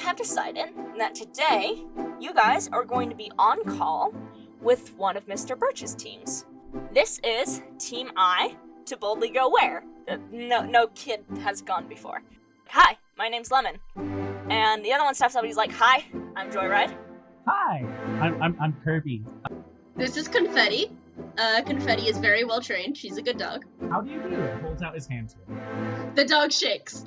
have decided that today you guys are going to be on call with one of Mr. Birch's teams. This is Team I to boldly go where? No kid has gone before. Hi, my name's Lemon. And the other one steps up and he's like, hi, I'm Joyride. Hi, I'm Kirby. This is Confetti. Confetti is very well trained. She's a good dog. How do you do it? Holds out his hand to it. The dog shakes.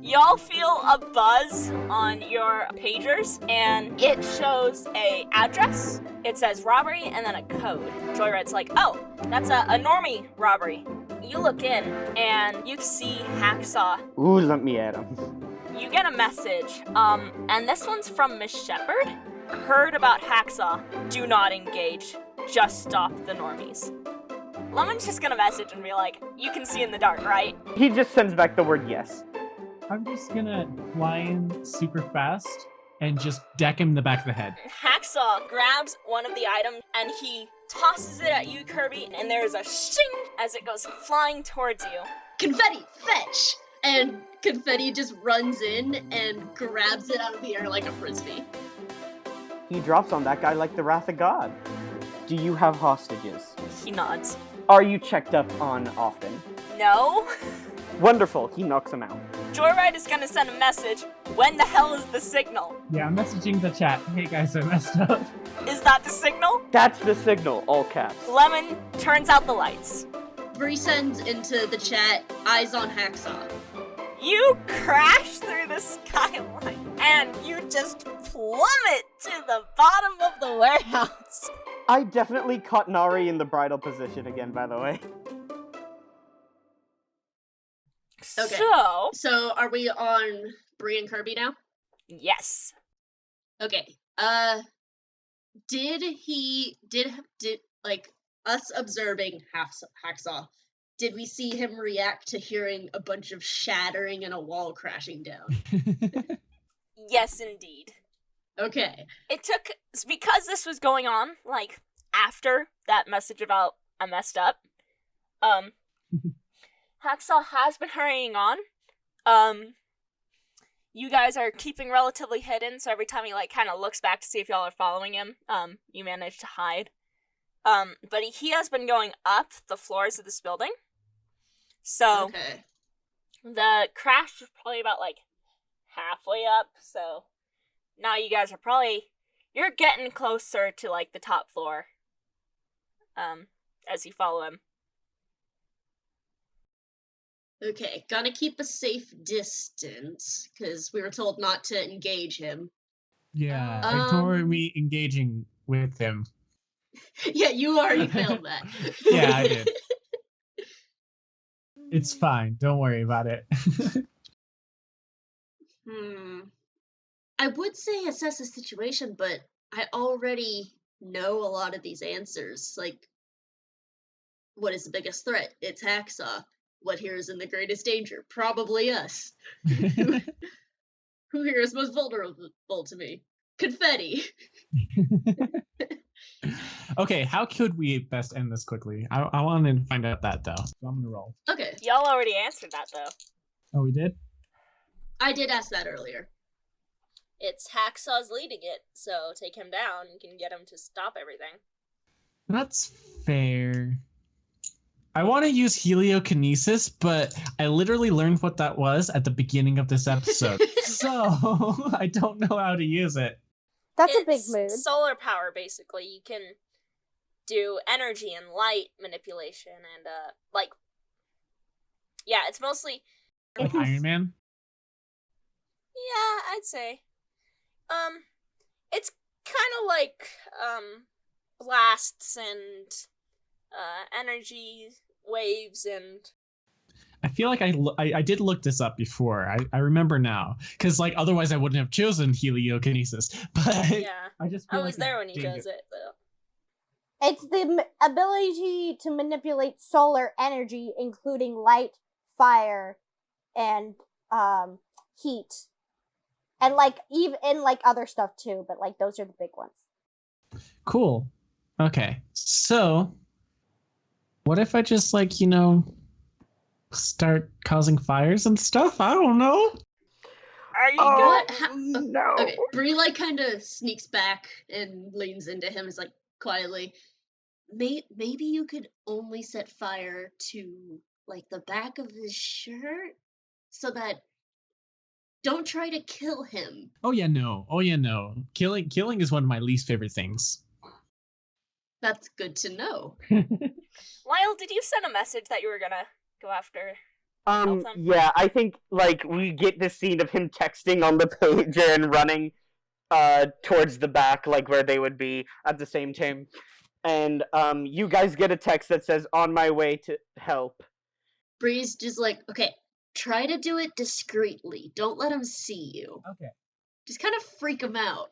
Y'all feel a buzz on your pagers, and it shows a address. It says robbery and then a code. Joyride's like, oh, that's a normie robbery. You look in, and you see Hacksaw. Ooh, let me at him. You get a message, and this one's from Miss Shepherd. Heard about Hacksaw. Do not engage. Just stop the normies. Lemon's just gonna message and be like, you can see in the dark, right? He just sends back the word yes. I'm just gonna fly in super fast and just deck him in the back of the head. Hacksaw grabs one of the items and he tosses it at you, Kirby, and there's a shing as it goes flying towards you. Confetti, fetch! And Confetti just runs in and grabs it out of the air like a frisbee. He drops on that guy like the wrath of God. Do you have hostages? He nods. Are you checked up on often? No? Wonderful, he knocks him out. Joyride is gonna send a message. When the hell is the signal? Yeah, I'm messaging the chat. Hey guys, I messed up. Is that the signal? That's the signal, all caps. Lemon turns out the lights. Bree sends into the chat, eyes on Hacksaw. You crash through the skyline and you just plummet to the bottom of the warehouse. I definitely caught Nari in the bridal position again, by the way. Okay. So are we on Bree and Kirby now? Yes. Okay. Did like us observing Hacksaw, did we see him react to hearing a bunch of shattering and a wall crashing down? Yes, indeed. Okay. It took, because this was going on, like, after that message about I messed up, Hacksaw has been hurrying on. You guys are keeping relatively hidden, so every time he, like, kind of looks back to see if y'all are following him, you manage to hide. But he has been going up the floors of this building. So, okay. The crash was probably about, like, halfway up, so now you guys are you're getting closer to, like, the top floor, as you follow him. Okay, gotta keep a safe distance, because we were told not to engage him. Yeah, ignore me engaging with him. Yeah, you already failed that. Yeah, I did. It's fine, don't worry about it. I would say assess the situation, but I already know a lot of these answers. Like, what is the biggest threat? It's Hacksaw. What here is in the greatest danger? Probably us. Who here is most vulnerable to me? Confetti. Okay, how could we best end this quickly? I want to find out that, though. So I'm gonna roll. Okay. Y'all already answered that, though. Oh, we did? I did ask that earlier. It's Hacksaw's leading it, so take him down and can get him to stop everything. That's fair. I want to use heliokinesis, but I literally learned what that was at the beginning of this episode. So, I don't know how to use it. That's It's a big mood. Solar power, basically. You can do energy and light manipulation and, yeah, it's mostly... Like Iron Man? Yeah, I'd say. It's kind of like, blasts and, energy waves and... I feel like I did look this up before. I remember now. Because, like, otherwise I wouldn't have chosen heliokinesis. But Yeah, I just I feel was like there when you chose it, though. It's the ability to manipulate solar energy, including light, fire, and heat. And like even like other stuff too, but like those are the big ones. Cool. Okay. So, what if I just start causing fires and stuff? I don't know. Are you Oh, What? good? no. Okay, Bree like kind of sneaks back and leans into him, is like quietly. Maybe you could only set fire to like the back of his shirt, so that don't try to kill him. Oh yeah, no. Killing is one of my least favorite things. That's good to know. Lyle, did you send a message that you were gonna go after? Help them? Yeah, I think, like, we get this scene of him texting on the pager and running, towards the back, like, where they would be at the same time. And, you guys get a text that says, on my way to help. Bree's just like, okay, try to do it discreetly. Don't let him see you. Okay. Just kind of freak him out.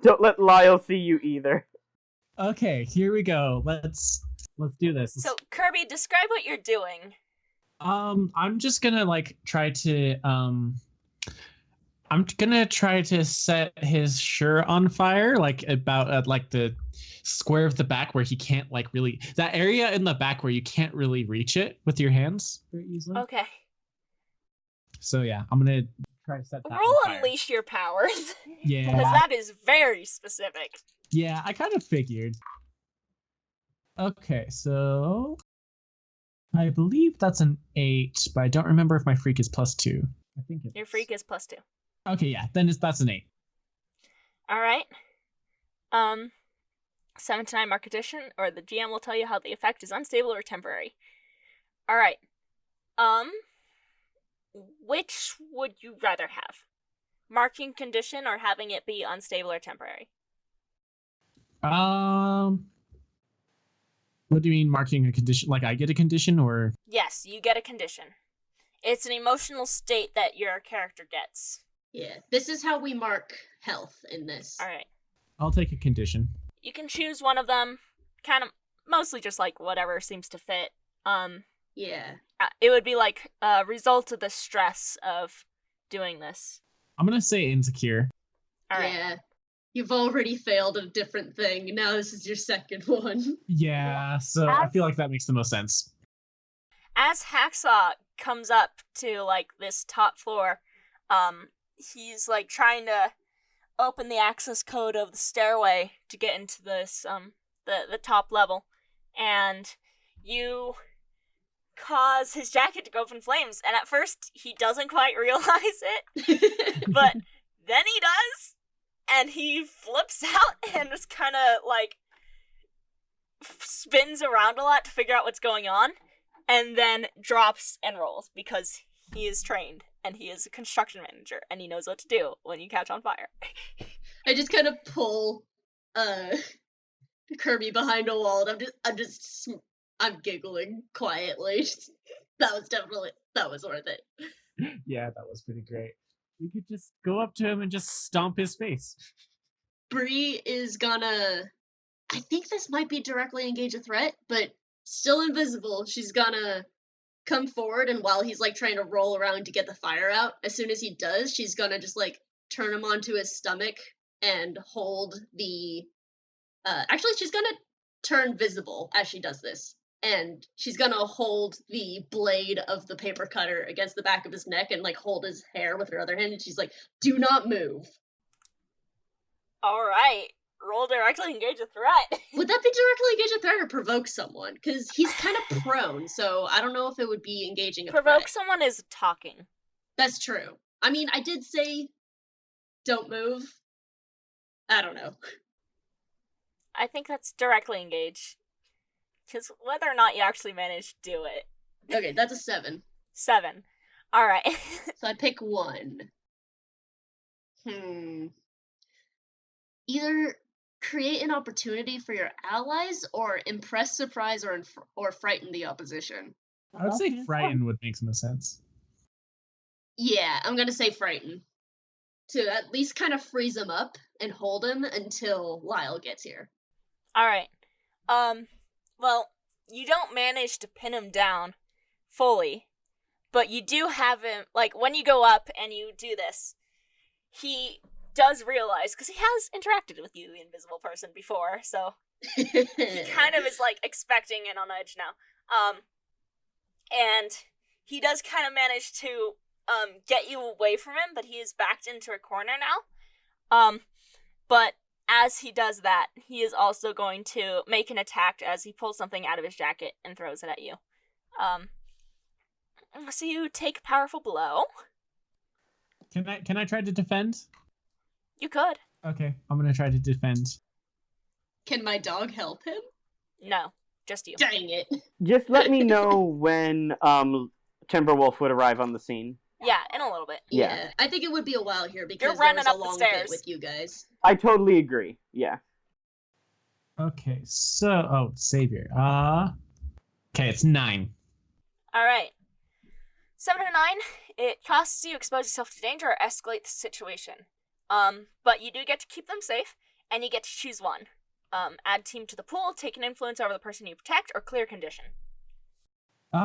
Don't let Lyle see you either. Okay, here we go. Let's do this. So, Kirby, describe what you're doing. I'm just gonna try to I'm gonna try to set his shirt on fire, about at the square of the back where he can't really, that area in the back where you can't really reach it with your hands very easily. Okay. So yeah, I'm gonna try to set that Roll on fire. Unleash Your Powers. Yeah. Because that is very specific. Yeah, I kind of figured. Okay, so I believe that's an 8, but I don't remember if my freak is +2. I think it Your is. freak is +2. Okay, yeah, then that's an 8. Alright. 7 to 9 mark addition, or the GM will tell you how the effect is unstable or temporary. Alright. Which would you rather have? Marking condition or having it be unstable or temporary? What do you mean marking a condition? Like I get a condition or? Yes, you get a condition. It's an emotional state that your character gets. Yeah, this is how we mark health in this. Alright. I'll take a condition. You can choose one of them, kind of, mostly just whatever seems to fit. Yeah. It would be a result of the stress of doing this. I'm gonna say insecure. Alright. Yeah. You've already failed a different thing. Now this is your second one. Yeah, so I feel like that makes the most sense. As Hacksaw comes up to this top floor, he's trying to open the access code of the stairway to get into this the top level, and you cause his jacket to go up in flames, and at first he doesn't quite realize it, but then he does, and he flips out and just kind of spins around a lot to figure out what's going on, and then drops and rolls because he is trained and he is a construction manager and he knows what to do when you catch on fire. I just kind of pull Kirby behind a wall, and I'm giggling quietly. That was worth it. Yeah, that was pretty great. We could just go up to him and just stomp his face. Bree is gonna, I think this might be directly engage a threat, but still invisible. She's gonna come forward, and while he's trying to roll around to get the fire out, as soon as he does, she's gonna just turn him onto his stomach and hold the actually she's gonna turn visible as she does this, and she's gonna hold the blade of the paper cutter against the back of his neck and hold his hair with her other hand, and she's like, do not move. Alright, roll directly engage a threat. Would that be directly engage a threat or provoke someone? Because he's kind of prone, so I don't know if it would be engaging a Provoke threat. someone is talking. That's true. I mean, I did say don't move. I don't know. I think that's directly engage. Because whether or not you actually manage to do it. Okay, that's a 7. 7. Alright. So I pick one. Either create an opportunity for your allies, or impress, surprise, or frighten the opposition. I would say frighten would make some sense. Yeah, I'm gonna say frighten. To at least kind of freeze him up and hold him until Lyle gets here. Alright. Well, you don't manage to pin him down fully, but you do have him, when you go up and you do this, he does realize, because he has interacted with you, the invisible person, before, so he kind of is, expecting it on edge now. And he does kind of manage to get you away from him, but he is backed into a corner now. But as he does that, he is also going to make an attack as he pulls something out of his jacket and throws it at you. So you take a powerful blow. Can I try to defend? You could. Okay, I'm gonna try to defend. Can my dog help him? No, just you. Dang it. Just let me know when Timberwolf would arrive on the scene. Yeah, in a little bit. Yeah. I think it would be a while here because You're running there up the was a long bit stairs. with you guys. I totally agree. Yeah. Okay, so Savior. Okay, it's 9. Alright. 7 and 9, it costs you expose yourself to danger or escalate the situation. But you do get to keep them safe, and you get to choose one. Add team to the pool, take an influence over the person you protect, or clear condition. I'm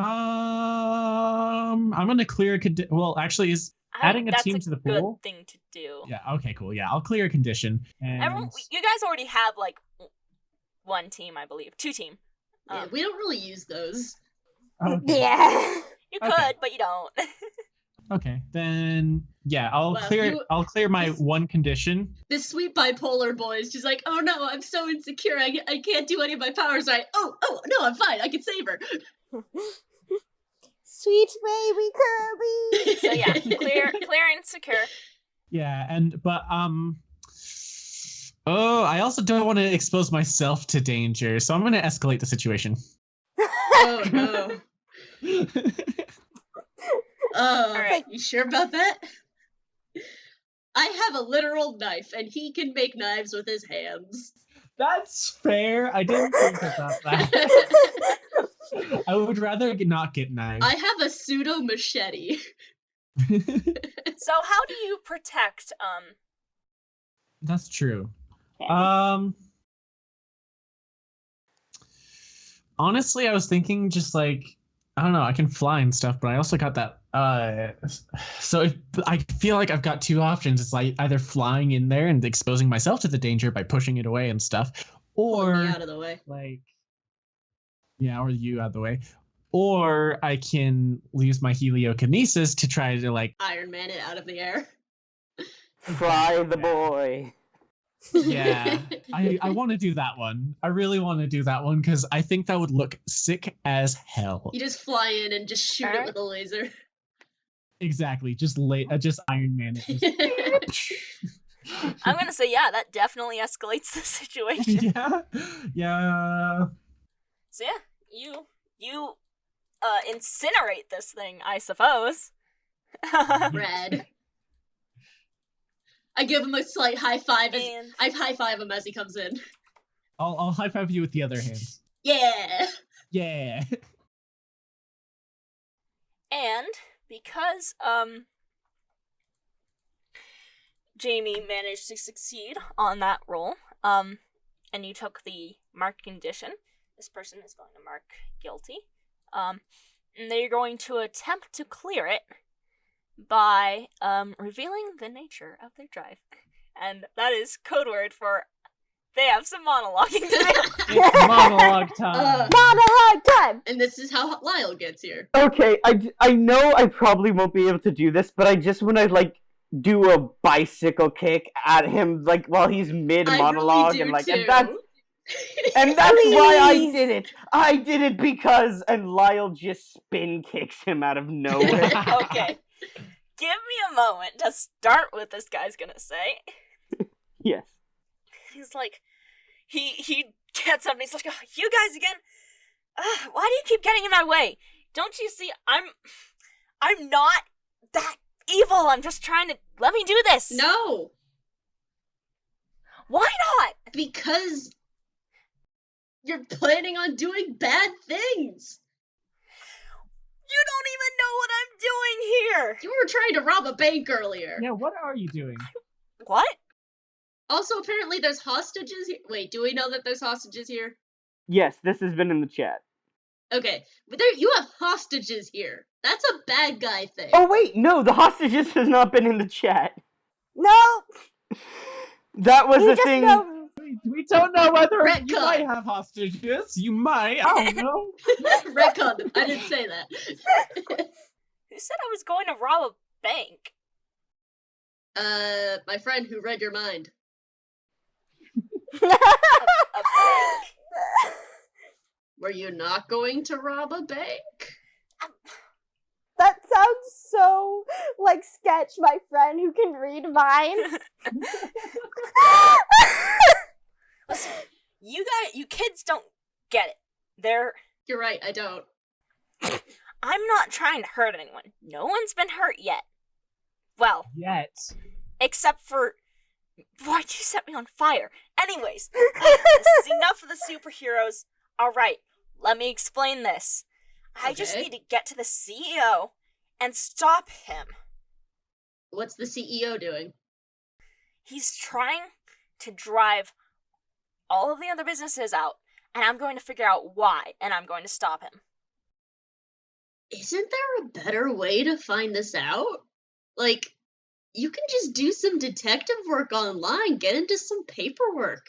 gonna clear a well, actually, is adding a team to the That's a pool? good thing to do. Yeah. Okay. Cool. Yeah, I'll clear a condition. And You guys already have, like, one team, I believe. 2 team. Yeah, we don't really use those. okay. Yeah. You could, Okay. but you don't. Okay, then yeah, I'll Well, clear. you- I'll clear my one condition. This sweet bipolar boy is just like, oh no, I'm so insecure. I can't do any of my powers right. Oh, no, I'm fine. I can save her. Sweet baby Kirby. So yeah, clear and secure. Yeah, but oh, I also don't want to expose myself to danger, so I'm going to escalate the situation. Oh no. Oh, Alright. you sure about that? I have a literal knife, and he can make knives with his hands. That's fair. I didn't think about that. I would rather not get knives. I have a pseudo machete. So how do you protect That's true. Candy? Honestly, I was thinking just like, I don't know, I can fly and stuff, but I also got that so if I feel like I've got 2 options. It's like either flying in there and exposing myself to the danger by pushing it away and stuff, or Pulling me out of the way. like, yeah, or you out of the way, or I can use my heliokinesis to try to like, Iron Man it out of the air. Fly the boy. yeah, I want to do that one. I really want to do that one because I think that would look sick as hell. You just fly in and just shoot it Alright. with a laser. Exactly, just Iron Man it. Just- I'm gonna say yeah, that definitely escalates the situation. yeah. So yeah, you incinerate this thing, I suppose. Red. I give him a slight high five. And I high five him as he comes in. I'll high five you with the other hand. Yeah. Yeah. And because Jamie managed to succeed on that roll, and you took the mark condition, this person is going to mark guilty. And they're going to attempt to clear it by revealing the nature of their drive. And that is code word for they have some monologuing to do. It's monologue time. Monologue time. And this is how Lyle gets here. Okay, I know I probably won't be able to do this, but I just want to like do a bicycle kick at him like while he's mid monologue I really do and too. that's why I Please. did it. I did it because and Lyle just spin kicks him out of nowhere. Okay. Give me a moment to start what this guy's gonna say. Yes. He's like, he gets up and he's like, oh, you guys again? Why do you keep getting in my way? Don't you see, I'm not that evil. I'm just trying to, let me do this. No, Why not? because you're planning on doing bad things. You don't even know what I'm doing here. You were trying to rob a bank earlier. Yeah, what are you doing? What? Also, apparently there's hostages here. Wait, do we know that there's hostages here? Yes, this has been in the chat. Okay, but you have hostages here. That's a bad guy thing. Oh wait, no, the hostages has not been in the chat. No. That was You the just thing. know. We don't know whether you Retcon. might have hostages. You might. I don't know. Retcon. I didn't say that. Who said I was going to rob a bank? My friend who read your mind. A bank? Were you not going to rob a bank? That sounds so like Sketch, my friend who can read minds. Listen, you kids don't get it. You're right, I don't. I'm not trying to hurt anyone. No one's been hurt yet. Well, Yet. except for... Why'd you set me on fire? Anyways, this is enough of the superheroes. Alright, let me explain this. I just Okay. need to get to the CEO and stop him. What's the CEO doing? He's trying to drive all of the other businesses out, and I'm going to figure out why, and I'm going to stop him. Isn't there a better way to find this out? Like, you can just do some detective work online, get into some paperwork.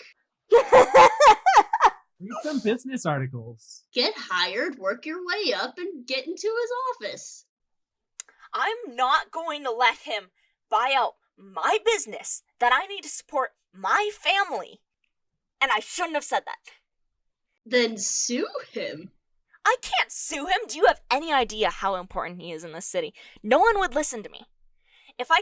Read some business articles. Get hired, work your way up, and get into his office. I'm not going to let him buy out my business that I need to support my family. And I shouldn't have said that. Then sue him. I can't sue him. Do you have any idea how important he is in this city? No one would listen to me. If I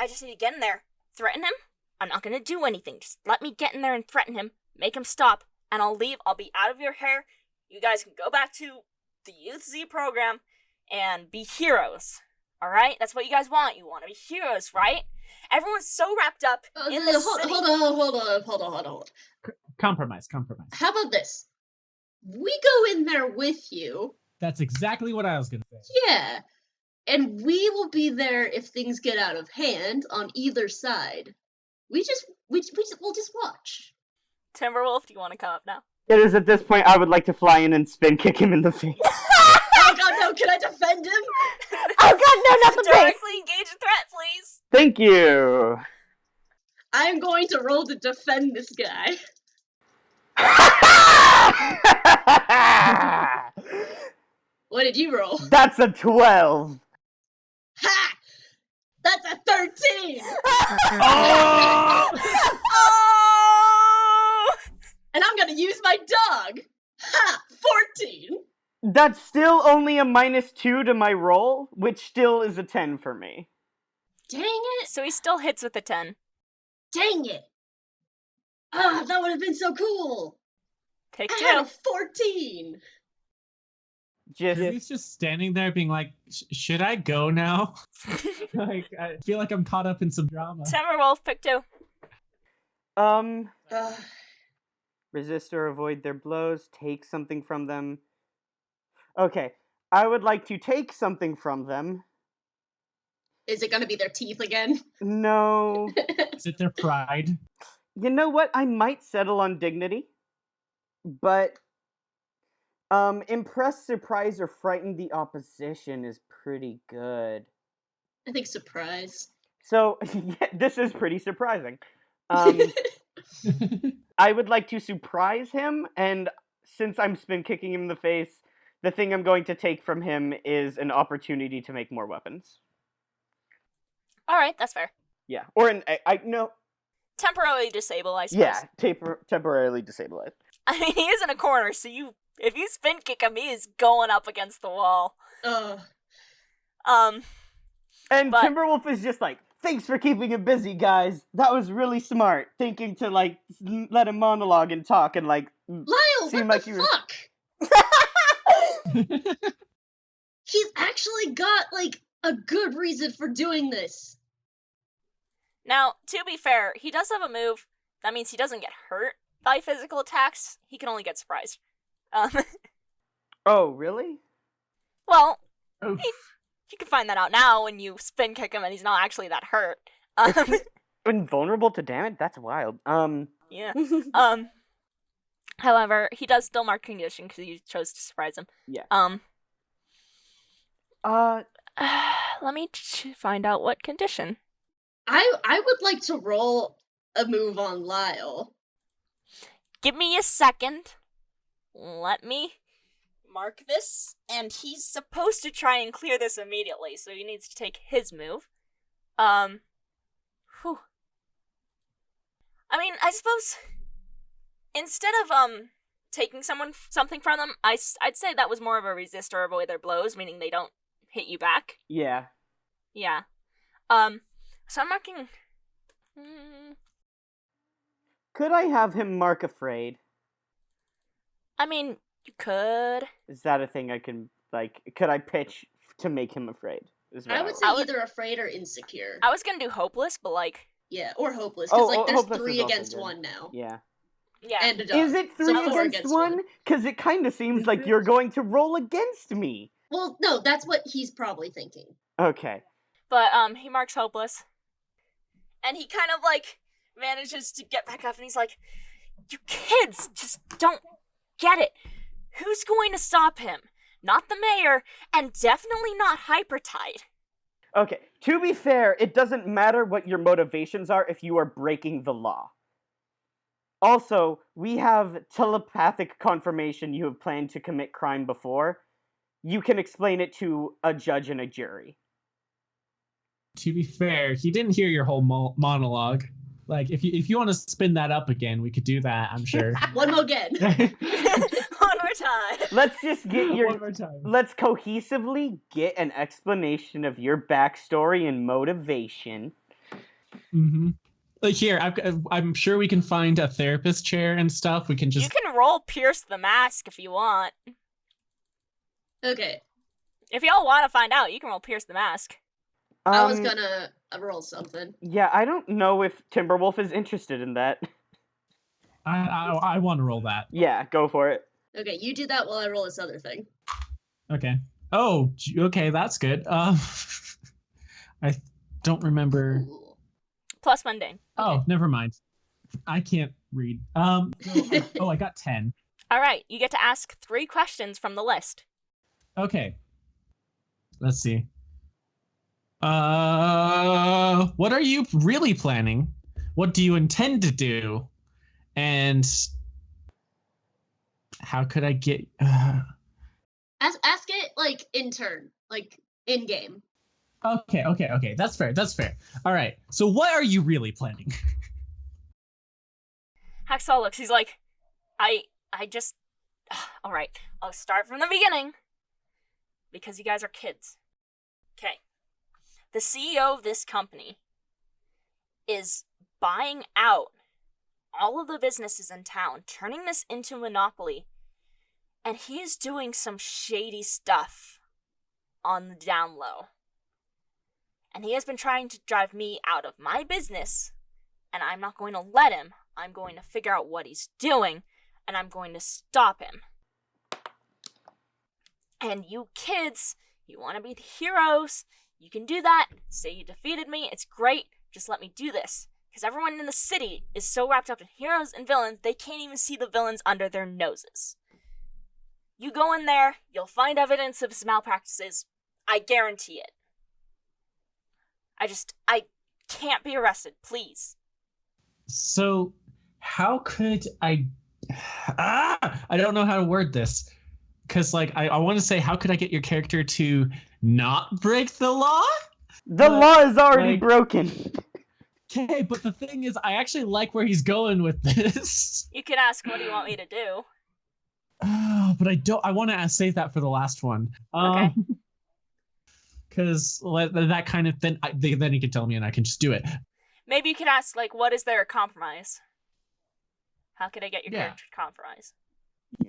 just need to get in there, threaten him. I'm not going to do anything. Just let me get in there and threaten him, make him stop, and I'll leave. I'll be out of your hair. You guys can go back to the Youth Z program and be heroes. Alright? That's what you guys want. You want to be heroes, right? Everyone's so wrapped up in this city. Hold on. Compromise. How about this? We go in there with you. That's exactly what I was gonna say. Yeah. And we will be there if things get out of hand on either side. We'll just watch. Timberwolf, do you want to come up now? It is at this point I would like to fly in and spin kick him in the face. Oh god, no, can I defend him? Oh god, no, not the base! Directly engage a threat, please. Thank you. I'm going to roll to defend this guy. What did you roll? That's a 12. Ha! That's a 13! Oh! Oh! And I'm gonna use my dog! Ha! 14! That's still only a -2 to my roll, which still is a 10 for me. Dang it! So he still hits with a 10. Dang it! Ah, that would have been so cool! Take I had a 2. 14! Just He's just standing there being like, should I go now? Like, I feel like I'm caught up in some drama. Timberwolf, pick 2. Ugh. resist or avoid their blows, take something from them. Okay, I would like to take something from them. Is it gonna be their teeth again? No. Is it their pride? You know what? I might settle on dignity. But impress, surprise, or frighten the opposition is pretty good. I think surprise. So, yeah, this is pretty surprising. I would like to surprise him, and since I'm spin kicking him in the face, the thing I'm going to take from him is an opportunity to make more weapons. Alright, that's fair. Yeah, or I no. Temporarily disable, I suppose. Yeah, temporarily disable it. I mean, he is in a corner, so if you spin kick him, he is going up against the wall. Ugh. And But- Timberwolf is just like, thanks for keeping him busy, guys. That was really smart. Thinking to, like, let him monologue and talk and, like... Lyle, Seemed what like the you were- fuck? He's actually got, like, a good reason for doing this. Now, to be fair, he does have a move. That means he doesn't get hurt by physical attacks. He can only get surprised. Oh, really? Well, Oh. you can find that out now when you spin kick him and he's not actually that hurt. Invulnerable to damage? That's wild. Yeah. However, he does still mark condition because you chose to surprise him. Yeah. Let me find out what condition. I would like to roll a move on Lyle. Give me a second. Let me mark this, and he's supposed to try and clear this immediately, so he needs to take his move. Whew. I mean, I suppose instead of taking something from them, I'd say that was more of a resist or avoid their blows, meaning they don't hit you back. Yeah. Yeah. So I'm marking. Could I have him mark afraid? I mean, you could. Is that a thing I can, like, could I pitch to make him afraid? I would say either afraid or insecure. I was gonna do hopeless, but like. Yeah, or hopeless, because like there's hopeless 3 is also against good. 1 now. Yeah. Yeah. And a dog. Is it 3 So 4 against 1? Because it kind of seems like you're going to roll against me. Well, no, that's what he's probably thinking. Okay. But he marks hopeless. And he kind of like manages to get back up and he's like, "You kids just don't get it. Who's going to stop him? Not the mayor, and definitely not Hypertide." Okay, to be fair, it doesn't matter what your motivations are if you are breaking the law. Also, we have telepathic confirmation you have planned to commit crime before. You can explain it to a judge and a jury. To be fair, he didn't hear your whole monologue. Like, if you want to spin that up again, we could do that, I'm sure. One more again. One more time. Let's just get One more time. Let's cohesively get an explanation of your backstory and motivation. Mm-hmm. Like here, I'm sure we can find a therapist chair and stuff. We can just. You can roll Pierce the Mask if you want. Okay. If y'all want to find out, you can roll Pierce the Mask. I was gonna roll something. Yeah, I don't know if Timberwolf is interested in that. I want to roll that. Yeah, go for it. Okay, you do that while I roll this other thing. Okay. Oh, okay, that's good. I don't remember. Ooh. Plus mundane. Oh, never mind. I can't read. I got 10. All right, you get to ask 3 questions from the list. Okay. Let's see. What are you really planning? What do you intend to do? And how could I get? Ask it like in turn, like in game. Okay. That's fair. All right. So what are you really planning? Hacksaw looks, he's like, I just... All right, I'll start from the beginning. Because you guys are kids. Okay. The CEO of this company is buying out all of the businesses in town, turning this into a monopoly, and he is doing some shady stuff on the down low. And he has been trying to drive me out of my business, and I'm not going to let him. I'm going to figure out what he's doing, and I'm going to stop him. And you kids, you want to be the heroes, you can do that. Say you defeated me, it's great. Just let me do this. Because everyone in the city is so wrapped up in heroes and villains, they can't even see the villains under their noses. You go in there, you'll find evidence of his malpractices. I guarantee it. I can't be arrested, please. So, how could I... I don't know how to word this. Because, like, I want to say, how could I get your character to not break the law? The law is already broken. Okay, but the thing is, I actually like where he's going with this. You can ask, what do you want me to do? Oh, but I don't. I want to save that for the last one. Okay. Because that kind of then he can tell me and I can just do it. Maybe you could ask, like, what is there a compromise? How could I get your character to compromise?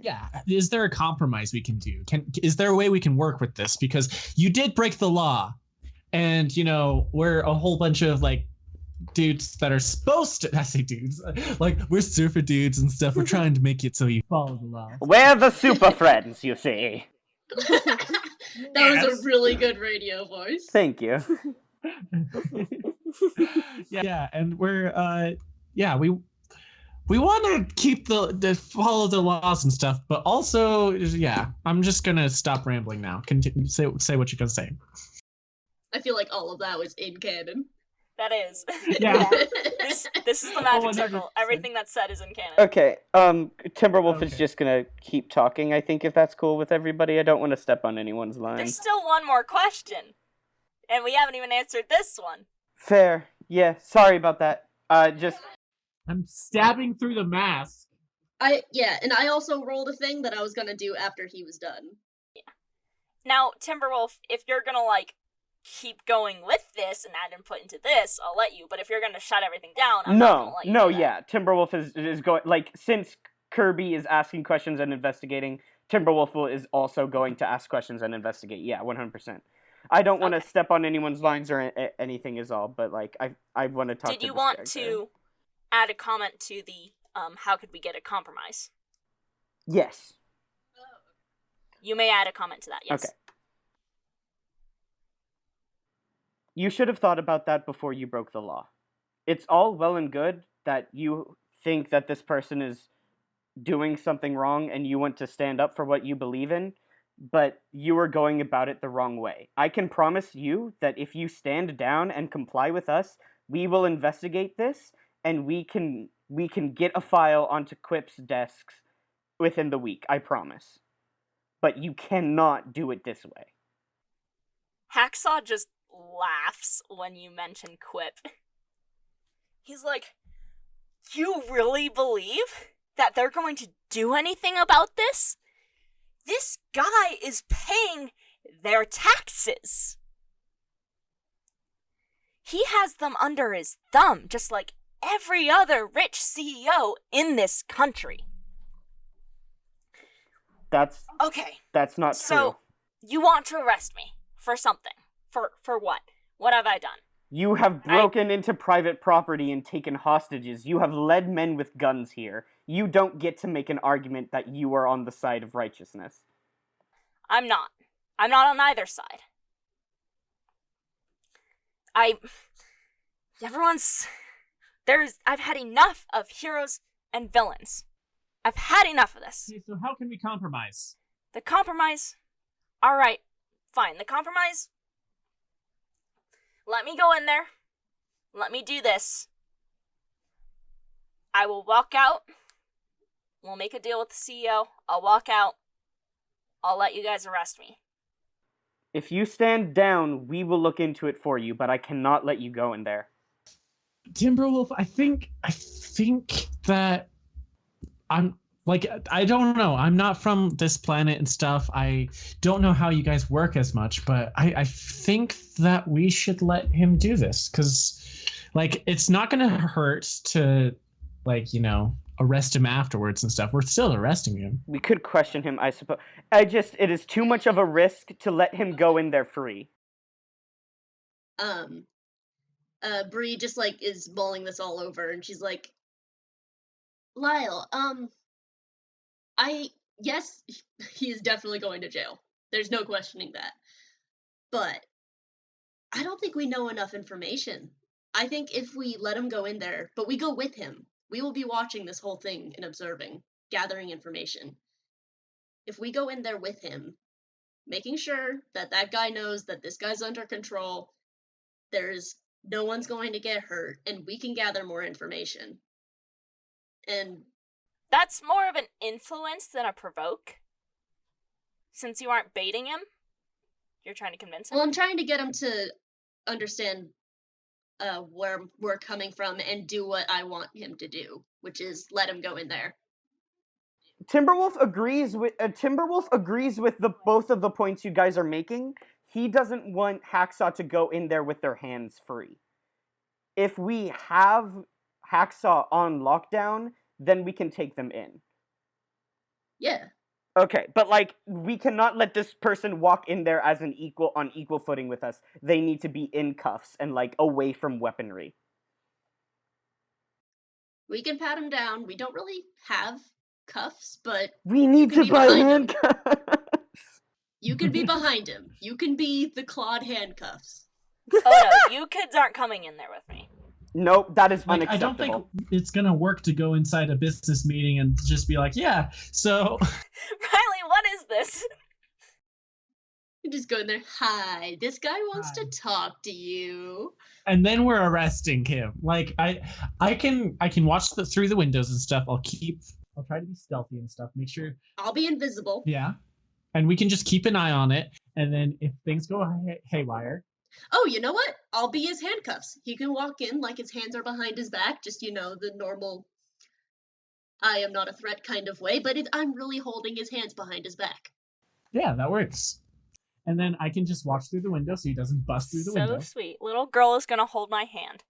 Yeah, is there a compromise we can do? Is there a way we can work with this? Because you did break the law, and we're a whole bunch of like dudes that are supposed to. I say dudes, like we're surfer dudes and stuff. We're trying to make it so you follow the law. We're the super friends, you see. That was a really good radio voice. Thank you. Yeah, and we're we want to keep the follow the laws and stuff, but also I'm just gonna stop rambling now. Continue, say what you're gonna say. I feel like all of that was in canon. That is. Yeah. This is the magic 100%. circle. Everything that's said is in canon. Okay, Timberwolf is Okay. just gonna keep talking, I think, if that's cool with everybody. I don't want to step on anyone's There's lines. still one more question. And we haven't even answered this one. Fair. Yeah, sorry about that. Just... I'm stabbing through the mask. And I also rolled a thing that I was gonna do after he was done. Now, Timberwolf, if you're gonna, like, keep going with this and add input into this, I'll let you. But if you're gonna shut everything down, I'm not gonna let you do that. yeah. Timberwolf is going... Like, since Kirby is asking questions and investigating, Timberwolf is also going to ask questions and investigate. Yeah, 100%. I don't want to step on anyone's lines or anything is all, but, like, I want to talk to Did you this want character. to add a comment to the, how could we get a compromise? Yes. You may add a comment to that, yes. Okay. You should have thought about that before you broke the law. It's all well and good that you think that this person is doing something wrong and you want to stand up for what you believe in, but you are going about it the wrong way. I can promise you that if you stand down and comply with us, we will investigate this and we can get a file onto Quip's desks within the week, I promise. But you cannot do it this way. Hacksaw just laughs when you mention Quip. He's like, you really believe that they're going to do anything about this? This guy is paying their taxes. He has them under his thumb, just like every other rich CEO in this country. That's not true. So, you want to arrest me for something. For what? What have I done? You have broken into private property and taken hostages. You have led men with guns here. You don't get to make an argument that you are on the side of righteousness. I'm not. I'm not on either side. I've had enough of heroes and villains. I've had enough of this. Okay, so how can we compromise? The compromise... Alright, fine. The compromise... Let me go in there. Let me do this. I will walk out. We'll make a deal with the CEO. I'll walk out. I'll let you guys arrest me. If you stand down, we will look into it for you, but I cannot let you go in there. Timberwolf, I think that I don't know. I'm not from this planet and stuff. I don't know how you guys work as much, but I think that we should let him do this because, like, it's not going to hurt to, like, you know, arrest him afterwards and stuff. We're still arresting him. We could question him, I suppose. It is too much of a risk to let him go in there free. Bree just, like, is mulling this all over, and she's like, Lyle, yes, he is definitely going to jail. There's no questioning that. But I don't think we know enough information. I think if we let him go in there, but we go with him, we will be watching this whole thing and observing, gathering information. If we go in there with him, making sure that that guy knows that this guy's under control, no one's going to get hurt, and we can gather more information. And that's more of an influence than a provoke. Since you aren't baiting him, you're trying to convince him. Well, I'm trying to get him to understand where we're coming from and do what I want him to do, which is let him go in there. Timberwolf agrees with both of the points you guys are making. He doesn't want Hacksaw to go in there with their hands free. If we have Hacksaw on lockdown, then we can take them in. Yeah. Okay, but, like, we cannot let this person walk in there as on equal footing with us. They need to be in cuffs and, like, away from weaponry. We can pat him down. We don't really have cuffs, but we need to buy handcuffs. You can be behind him. You can be the clawed handcuffs. Oh no, you kids aren't coming in there with me. Nope, that is unacceptable. I don't think it's gonna work to go inside a business meeting and just be like, yeah, so... Riley, what is this? You just go in there. Hi, this guy wants Hi. to talk to you. And then we're arresting him. Like I can watch through the windows and stuff. I'll try to be stealthy and stuff. Make sure. I'll be invisible. Yeah. And we can just keep an eye on it. And then if things go haywire. Oh, you know what? I'll be his handcuffs. He can walk in like his hands are behind his back, just, the normal I am not a threat kind of way, but I'm really holding his hands behind his back. Yeah, that works. And then I can just watch through the window so he doesn't bust through the window. So sweet. Little girl is gonna hold my hand.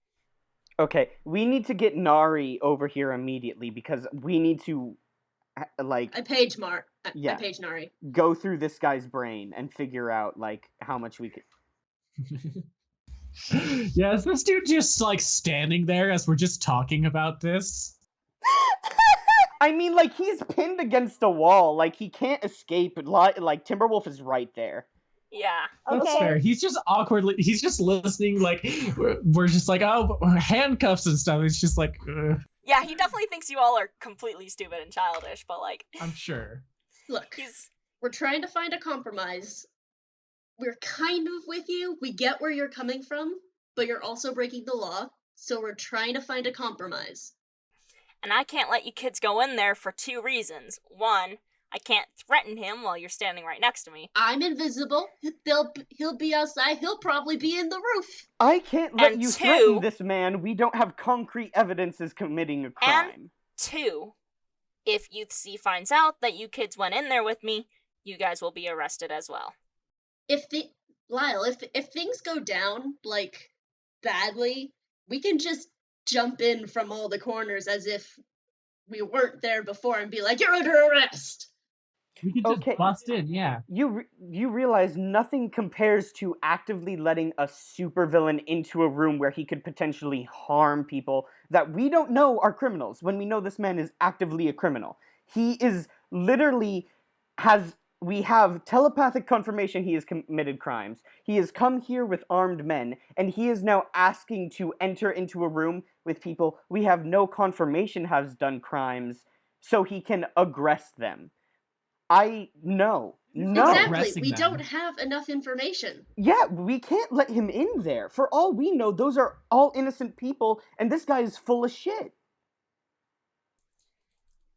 Okay, we need to get Nari over here immediately because we need to, I page Yeah. I page Nari. go through this guy's brain and figure out, like, how much we could... Yeah, is this dude just like standing there as we're just talking about this? I mean, like, he's pinned against a wall. Like, he can't escape. Like, Timberwolf is right there. Yeah. That's fair. He's just he's just listening, like, we're just like, oh, handcuffs and stuff. It's just like, Yeah, he definitely thinks you all are completely stupid and childish, but like, I'm sure. Look, he's we're trying to find a compromise. We're kind of with you. We get where you're coming from, but you're also breaking the law. So we're trying to find a compromise. and I can't let you kids go in there for 2 reasons. 1, I can't threaten him while you're standing right next to me. I'm invisible. He'll be outside. He'll probably be in the roof. I can't let And you 2 threaten this man. We don't have concrete evidence as committing a crime. 2, if Youth C finds out that you kids went in there with me, you guys will be arrested as well. Lyle, if things go down like badly, we can just jump in from all the corners as if we weren't there before and be like, "You're under arrest." We could just Okay. bust in, yeah. You realize nothing compares to actively letting a supervillain into a room where he could potentially harm people that we don't know are criminals when we know this man is actively a criminal. He is literally we have telepathic confirmation he has committed crimes. He has come here with armed men, and he is now asking to enter into a room with people we have no confirmation has done crimes so he can aggress them. I know. No. Exactly. Arresting We them. don't have enough information. Yeah, we can't let him in there. For all we know, those are all innocent people, and this guy is full of shit.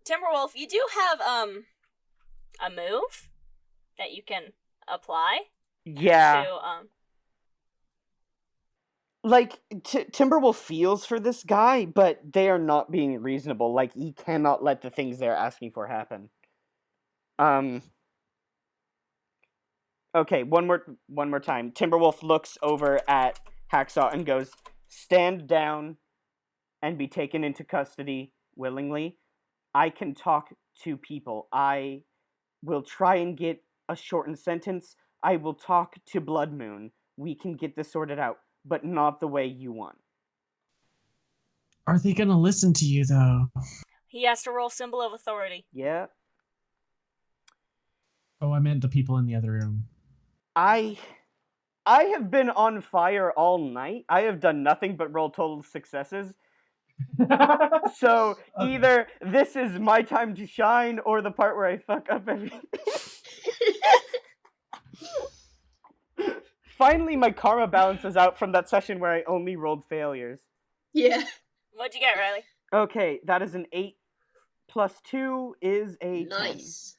Timberwolf, you do have a move that you can apply Yeah. to Like, Timberwolf feels for this guy, but they are not being reasonable. Like, he cannot let the things they're asking for happen. Okay, one more time. Timberwolf looks over at Hacksaw and goes, "Stand down and be taken into custody willingly. I can talk to people. I will try and get a shortened sentence. I will talk to Blood Moon. We can get this sorted out, but not the way you want." Are they gonna listen to you though? he has to roll symbol of authority. Yeah. Oh, I meant the people in the other room. I have been on fire all night. I have done nothing but roll total successes. So Okay. either this is my time to shine or the part where I fuck up everything. Finally, my karma balances out from that session where I only rolled failures. Yeah. What'd you get, Riley? Okay, that is an 8 plus 2 is a 10. Nice.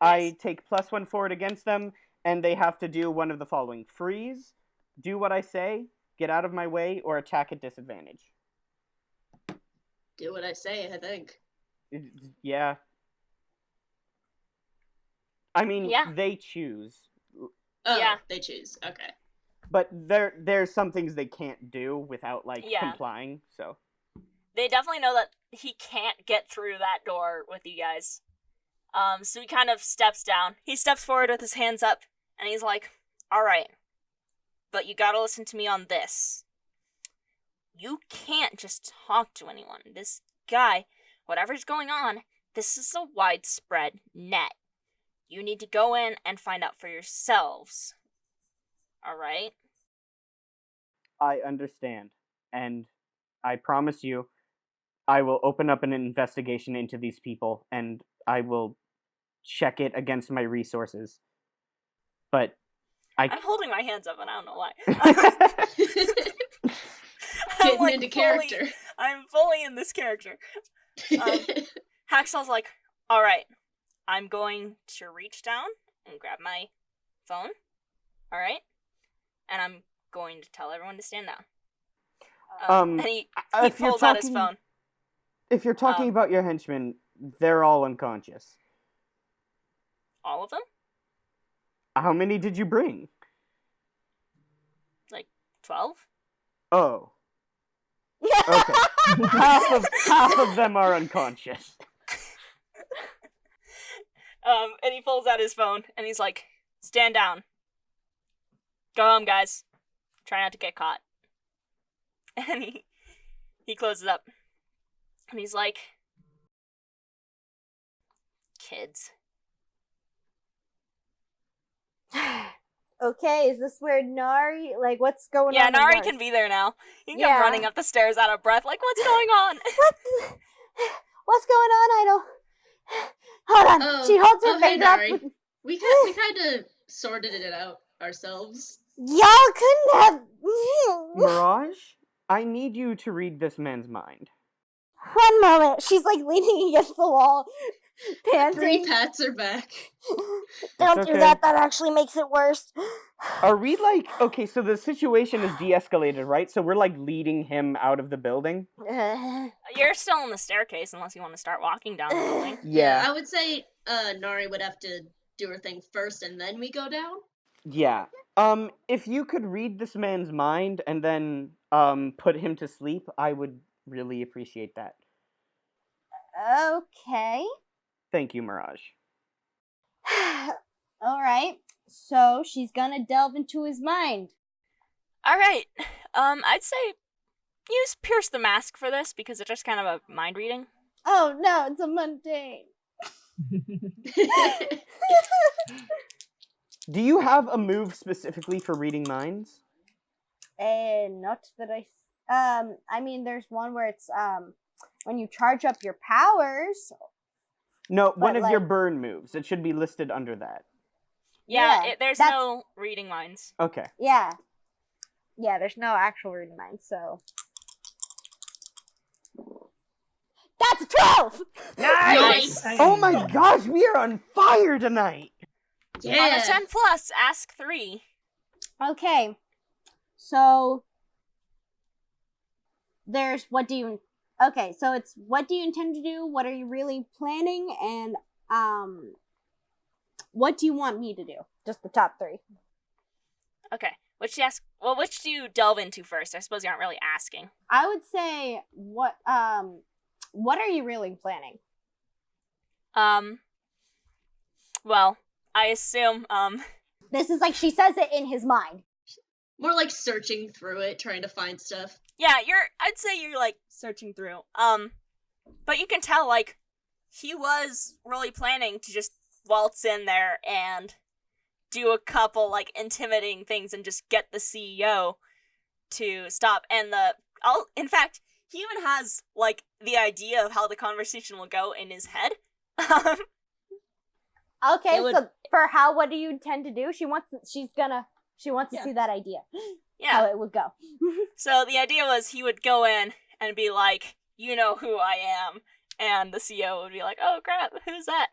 I take +1 forward against them, and they have to do one of the following: freeze, do what I say, get out of my way, or attack at disadvantage. Do what I say, I think. Yeah. I mean, Yeah. they choose. Oh, Yeah. they choose. Okay. But there's some things they can't do without, like, Yeah. complying, so. They definitely know that he can't get through that door with you guys. So he kind of steps down. He steps forward with his hands up, and he's like, "Alright, but you gotta listen to me on this. You can't just talk to anyone. This guy, whatever's going on, this is a widespread net. You need to go in and find out for yourselves. Alright?" I understand. And I promise you, I will open up an investigation into these people, and I will check it against my resources. but I'm holding my hands up and I don't know why. Getting like, into character. I'm fully in this character. Hacksaw's like, alright, I'm going to reach down and grab my phone. Alright? And I'm going to tell everyone to stand down. And he pulls out his phone. If you're talking about your henchmen, they're all unconscious. All of them? How many did you bring? Like 12? Oh. Okay. half of them are unconscious. And he pulls out his phone and he's like, stand down. Go home, guys. Try not to get caught. And he closes up. And he's like, kids. Okay, is this where Nari, like, what's going on? Yeah, with Nari can be there now. He can come Yeah. running up the stairs out of breath, like, what's going on? What's going on, Idol? Hold on. Oh, She holds her hey, finger up. Nari. With... We kind of sorted it out ourselves. Y'all couldn't have. Mirage, I need you to read this man's mind. One moment. She's like leaning against the wall, Three panting. pats are back. Don't It's do okay. that. That actually makes it worse. Are we like, okay, so the situation is de-escalated, right? So we're like leading him out of the building? You're still on the staircase unless you want to start walking down the building. I would say Nari would have to do her thing first and then we go down. Yeah. If you could read this man's mind and then put him to sleep, I would really appreciate that. Okay. Thank you, Mirage. All right. So she's gonna delve into his mind. Alright, I'd say use Pierce the Mask for this because it's just kind of a mind reading. Oh no, it's a mundane. Do you have a move specifically for reading minds? Not that I mean, there's one where it's when you charge up your powers. No, one But, of your like- burn moves. It should be listed under that. Yeah, there's that's- no reading minds. Okay. Yeah, there's no actual reading mind, so that's a 12. Nice! Oh my gosh, we are on fire tonight! On a Yeah. 10 plus, ask 3. Okay, so there's what do you? Okay, so it's what do you intend to do? What are you really planning? And what do you want me to do? Just the top 3. Okay, which do you delve into first? I suppose you aren't really asking. I would say what are you really planning? Well, I assume, This is like she says it in his mind. More like searching through it, trying to find stuff. yeah, I'd say you're, like, searching through. But you can tell, like, he was really planning to just waltz in there and do a couple, like, intimidating things and just get the CEO to stop. And in fact, he even has, like, the idea of how the conversation will go in his head. Okay, It would- so for what do you intend to do? She wants to see that idea. How Yeah. it would go. So the idea was he would go in and be like, you know who I am. And the CEO would be like, oh crap, who's that?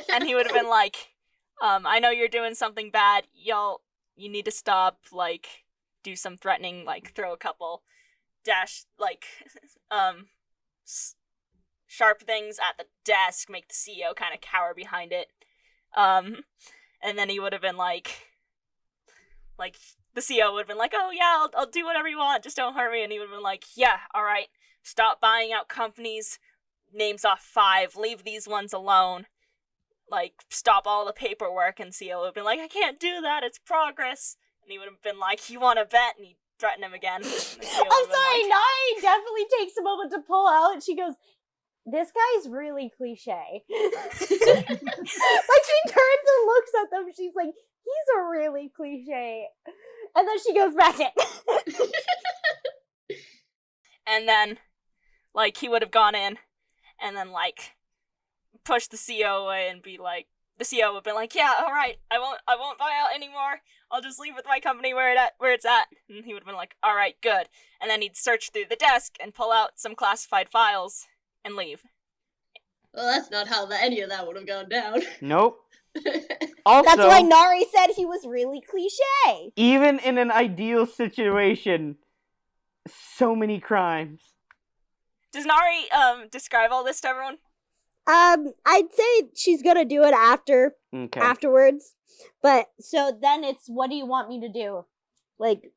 And he would have been like, I know you're doing something bad. You need to stop, like, do some threatening, like, throw a couple sharp things at the desk, make the CEO kind of cower behind it. And then he would have been like, the CEO would have been like, oh yeah, I'll do whatever you want, just don't hurt me. And he would have been like, yeah, alright, stop buying out companies, names off 5, leave these ones alone. Like, stop all the paperwork. And CEO would have been like, I can't do that, it's progress. And he would have been like, you want to bet? And he'd threaten him again. I'm sorry, Nari definitely takes a moment to pull out. She goes, this guy's really cliche. Like, she turns and looks at them. She's like, he's a really cliche. And then she goes back in. And then, like, he would have gone in and then, like, pushed the CEO away and be like, the CEO would have been like, yeah, all right, I won't buy out anymore. I'll just leave with my company where it's at. And he would have been like, all right, good. And then he'd search through the desk and pull out some classified files and leave. Well, that's not how any of that would have gone down. Nope. Also, That's why Nari said he was really cliche. even in an ideal situation, so many crimes. Does Nari describe all this to everyone? I'd say she's gonna do it Okay. afterwards. But so then it's, what do you want me to do? Like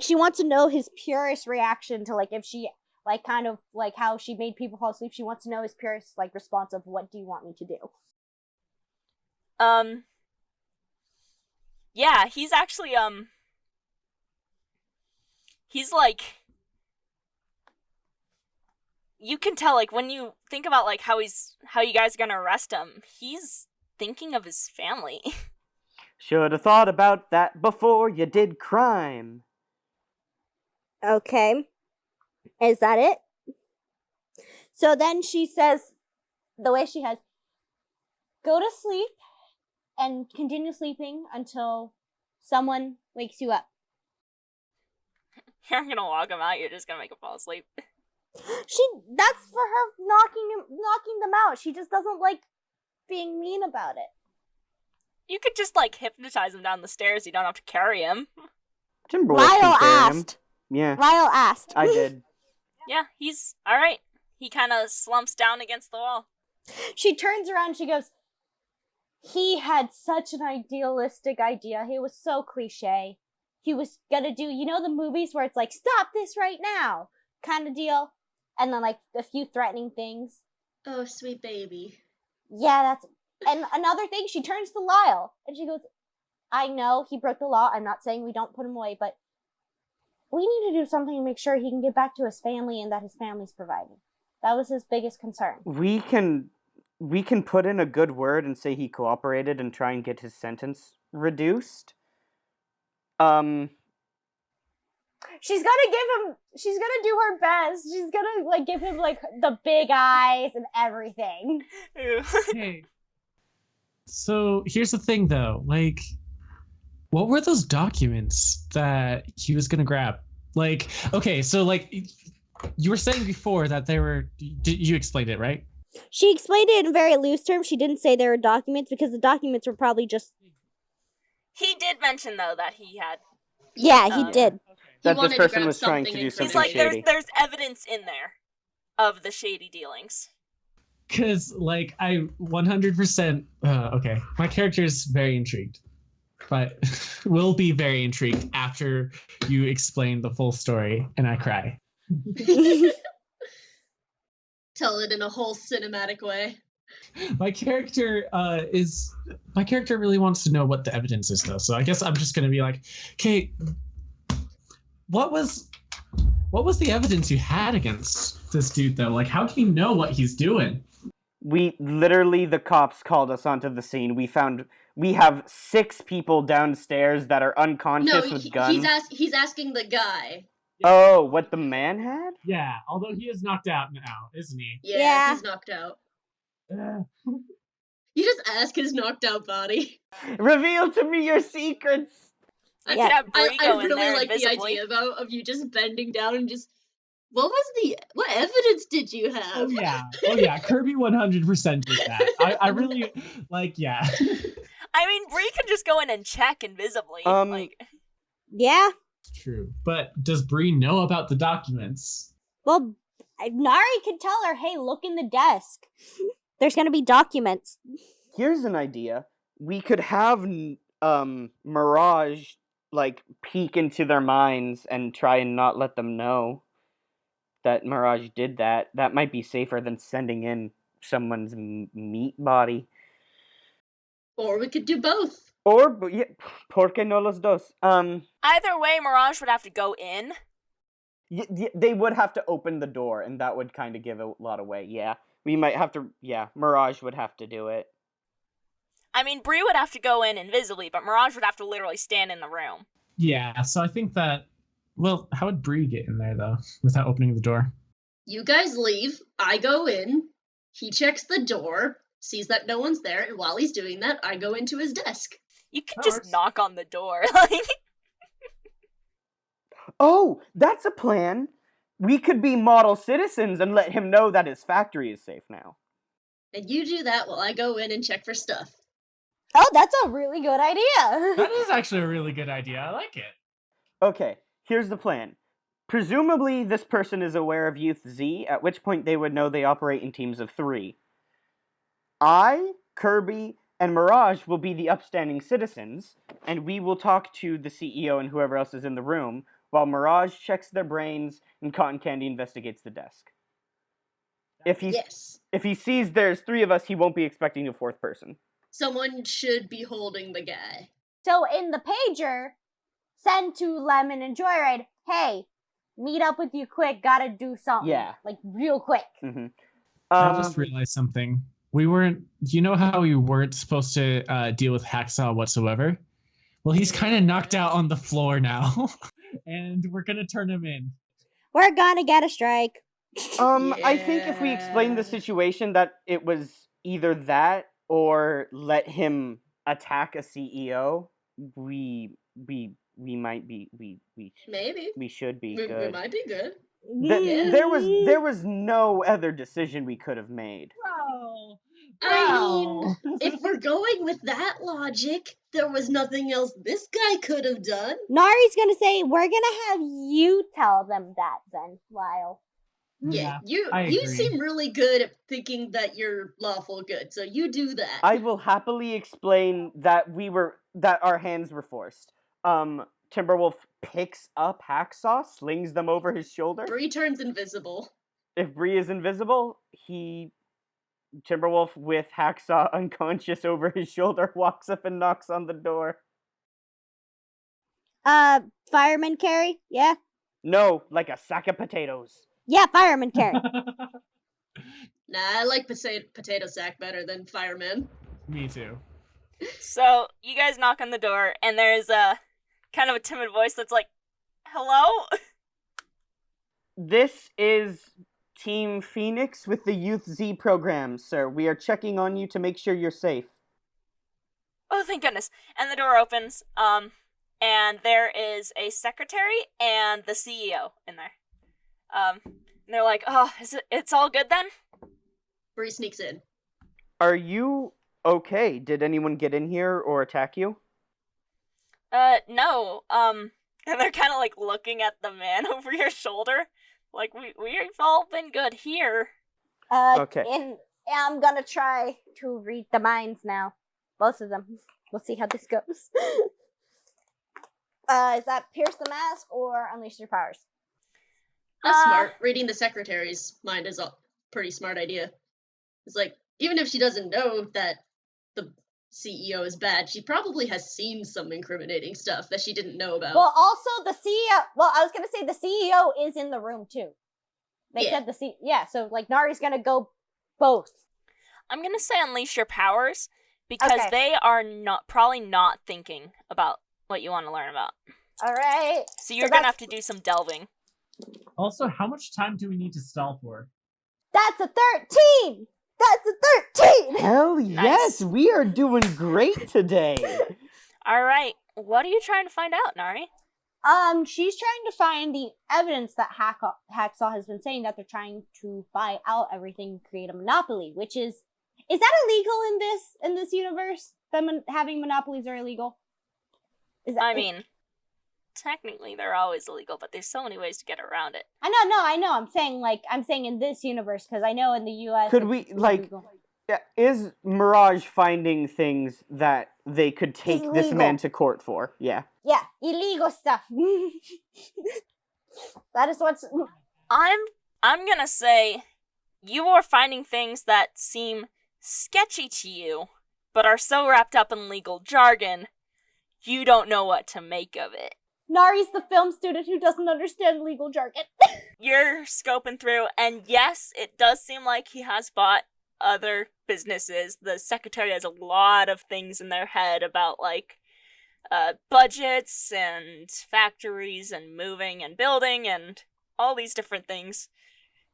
she wants to know his purest reaction to, like, if she, like, kind of like how she made people fall asleep. She wants to know his purest, like, response of, what do you want me to do? Yeah, he's actually, he's like, you can tell, like, when you think about, like, how you guys are gonna arrest him, he's thinking of his family. Should have thought about that before you did crime. Okay. Is that it? So then she says, the way she has, go to sleep and continue sleeping until someone wakes you up. You're not gonna walk him out, you're just gonna make him fall asleep. That's for her knocking them out. She just doesn't like being mean about it. You could just, like, hypnotize him down the stairs, you don't have to carry him. Timberwolf can Lyle carry him. asked. Yeah, Lyle asked. I did. Yeah, he's alright. He kind of slumps down against the wall. She turns around, she goes, he had such an idealistic idea. He was so cliche. He was gonna do, you know, the movies where it's like, stop this right now kind of deal? And then, like, a few threatening things. Oh, sweet baby. Yeah, that's... And another thing, she turns to Lyle, and she goes, I know he broke the law. I'm not saying we don't put him away, but we need to do something to make sure he can get back to his family and that his family's provided. That was his biggest concern. We can put in a good word and say he cooperated and try and get his sentence reduced. She's gonna do her best. She's gonna, like, give him, like, the big eyes and everything. Okay. So here's the thing, though. Like, what were those documents that he was gonna grab? Like, okay, so, like, you were saying before that they were. You explained it, right? She explained it in very loose terms. She didn't say there were documents because the documents were probably just... He did mention, though, that he had... Yeah, he did. That wanted this to person grab was trying to something do in something He's like, shady. there's evidence in there of the shady dealings. Because, like, I 100%. Okay, my character is very intrigued, but will be very intrigued after you explain the full story and I cry. Tell it in a whole cinematic way. My character really wants to know what the evidence is, though. So I guess I'm just gonna be like, okay, what was the evidence you had against this dude, though? Like, how can you know what he's doing? The cops called us onto the scene. We have 6 people downstairs that are unconscious No, with guns. he's asking the guy. Oh, what the man had? Yeah, although he is knocked out now, isn't he? Yeah, he's knocked out. You just ask his knocked out body. Reveal to me your secrets! You Yeah. could have Bree I go in really there like the invisibly. idea of you just bending down and just... What evidence did you have? Oh yeah, Kirby 100% did that. I really, like, yeah. I mean, Bree could just go in and check invisibly. Yeah. True. But does Bree know about the documents? Well, Nari could tell her, hey, look in the desk. There's gonna be documents. Here's an idea. We could have Mirage, like, peek into their minds and try and not let them know that Mirage did that. That might be safer than sending in someone's meat body. Or we could do both. Or, yeah, ¿por qué no los dos? Either way, Mirage would have to go in. They would have to open the door, and that would kind of give a lot away, yeah. We might have to, yeah, Mirage would have to do it. I mean, Bree would have to go in invisibly, but Mirage would have to literally stand in the room. Yeah, so I think that... Well, how would Bree get in there, though, without opening the door? You guys leave, I go in, he checks the door, sees that no one's there, and while he's doing that, I go into his desk. You could That just works. knock on the door. Like, Oh, that's a plan. We could be model citizens and let him know that his factory is safe now. And you do that while I go in and check for stuff. Oh, that's a really good idea. That is actually a really good idea. I like it. Okay, here's the plan. Presumably, this person is aware of Youth Z, at which point they would know they operate in teams of 3. I, Kirby, and Mirage will be the upstanding citizens, and we will talk to the CEO and whoever else is in the room, while Mirage checks their brains and Cotton Candy investigates the desk. If he sees there's 3 of us, he won't be expecting a 4th person. Someone should be holding the guy. So in the pager, send to Lemon and Joyride, hey, meet up with you quick, gotta do something. Yeah. Like, real quick. Mm-hmm. I just realized something. We weren't. Do you know how we weren't supposed to deal with Hacksaw whatsoever? Well, he's kind of knocked out on the floor now, and we're gonna turn him in. We're gonna get a strike. I think if we explain the Yeah. situation that it was either that or let him attack a CEO, we might be Maybe. we should be We good. might be good. There was no other decision we could have made. I mean, if we're going with that logic, there was nothing else this guy could have done. Nari's gonna say, we're gonna have you tell them that then, Lyle. Yeah, I you agree. seem really good at thinking that you're lawful good, so you do that. I will happily explain that our hands were forced. Timberwolf picks up Hacksaw, slings them over his shoulder. Bree turns invisible. If Bree is invisible, Timberwolf with Hacksaw unconscious over his shoulder walks up and knocks on the door. Fireman carry? Yeah? No, like a sack of potatoes. Yeah, fireman carry. Nah, I like potato sack better than fireman. Me too. so you guys knock on the door, and there's a kind of a timid voice that's like, "Hello." This is Team Phoenix with the Youth Z program, sir. We are checking on you to make sure you're safe. Oh, thank goodness! And the door opens. And there is a secretary and the CEO in there. And they're like, "Oh, it's all good then?" Bree sneaks in. Are you okay? Did anyone get in here or attack you? No. And they're kind of like looking at the man over your shoulder, like we've all been good here. Okay. And I'm gonna try to read the minds now. Both of them. We'll see how this goes. Is that Pierce the Mask or Unleash Your Powers? That's smart. Reading the secretary's mind is a pretty smart idea. It's like, even if she doesn't know that the CEO is bad, she probably has seen some incriminating stuff that she didn't know about. Well, also the CEO. Well, I was gonna say the CEO is in the room too. They Yeah. said the CEO. Yeah, so like Nari's gonna go both. I'm gonna say unleash your powers because Okay. they are probably not thinking about what you want to learn about. All right. So you're gonna that's- have to do some delving. Also, how much time do we need to stall for? That's a 13. That's a 13. Hell yes, we are doing great today. All right, what are you trying to find out, Nari? She's trying to find the evidence that Hacksaw has been saying that they're trying to buy out everything, create a monopoly, which is that illegal in this universe? Having monopolies are illegal. I mean, technically they're always illegal, but there's so many ways to get around it. I know. I'm saying in this universe because I know in the U.S. Could it's we, like, illegal. is Mirage finding things that they could take this Illegal. man to court for? Yeah. Yeah, illegal stuff. That is what's. I'm gonna say you are finding things that seem sketchy to you, but are so wrapped up in legal jargon, you don't know what to make of it. Nari's the film student who doesn't understand legal jargon. You're scoping through, and yes, it does seem like he has bought other businesses. The secretary has a lot of things in their head about, like, budgets and factories and moving and building and all these different things.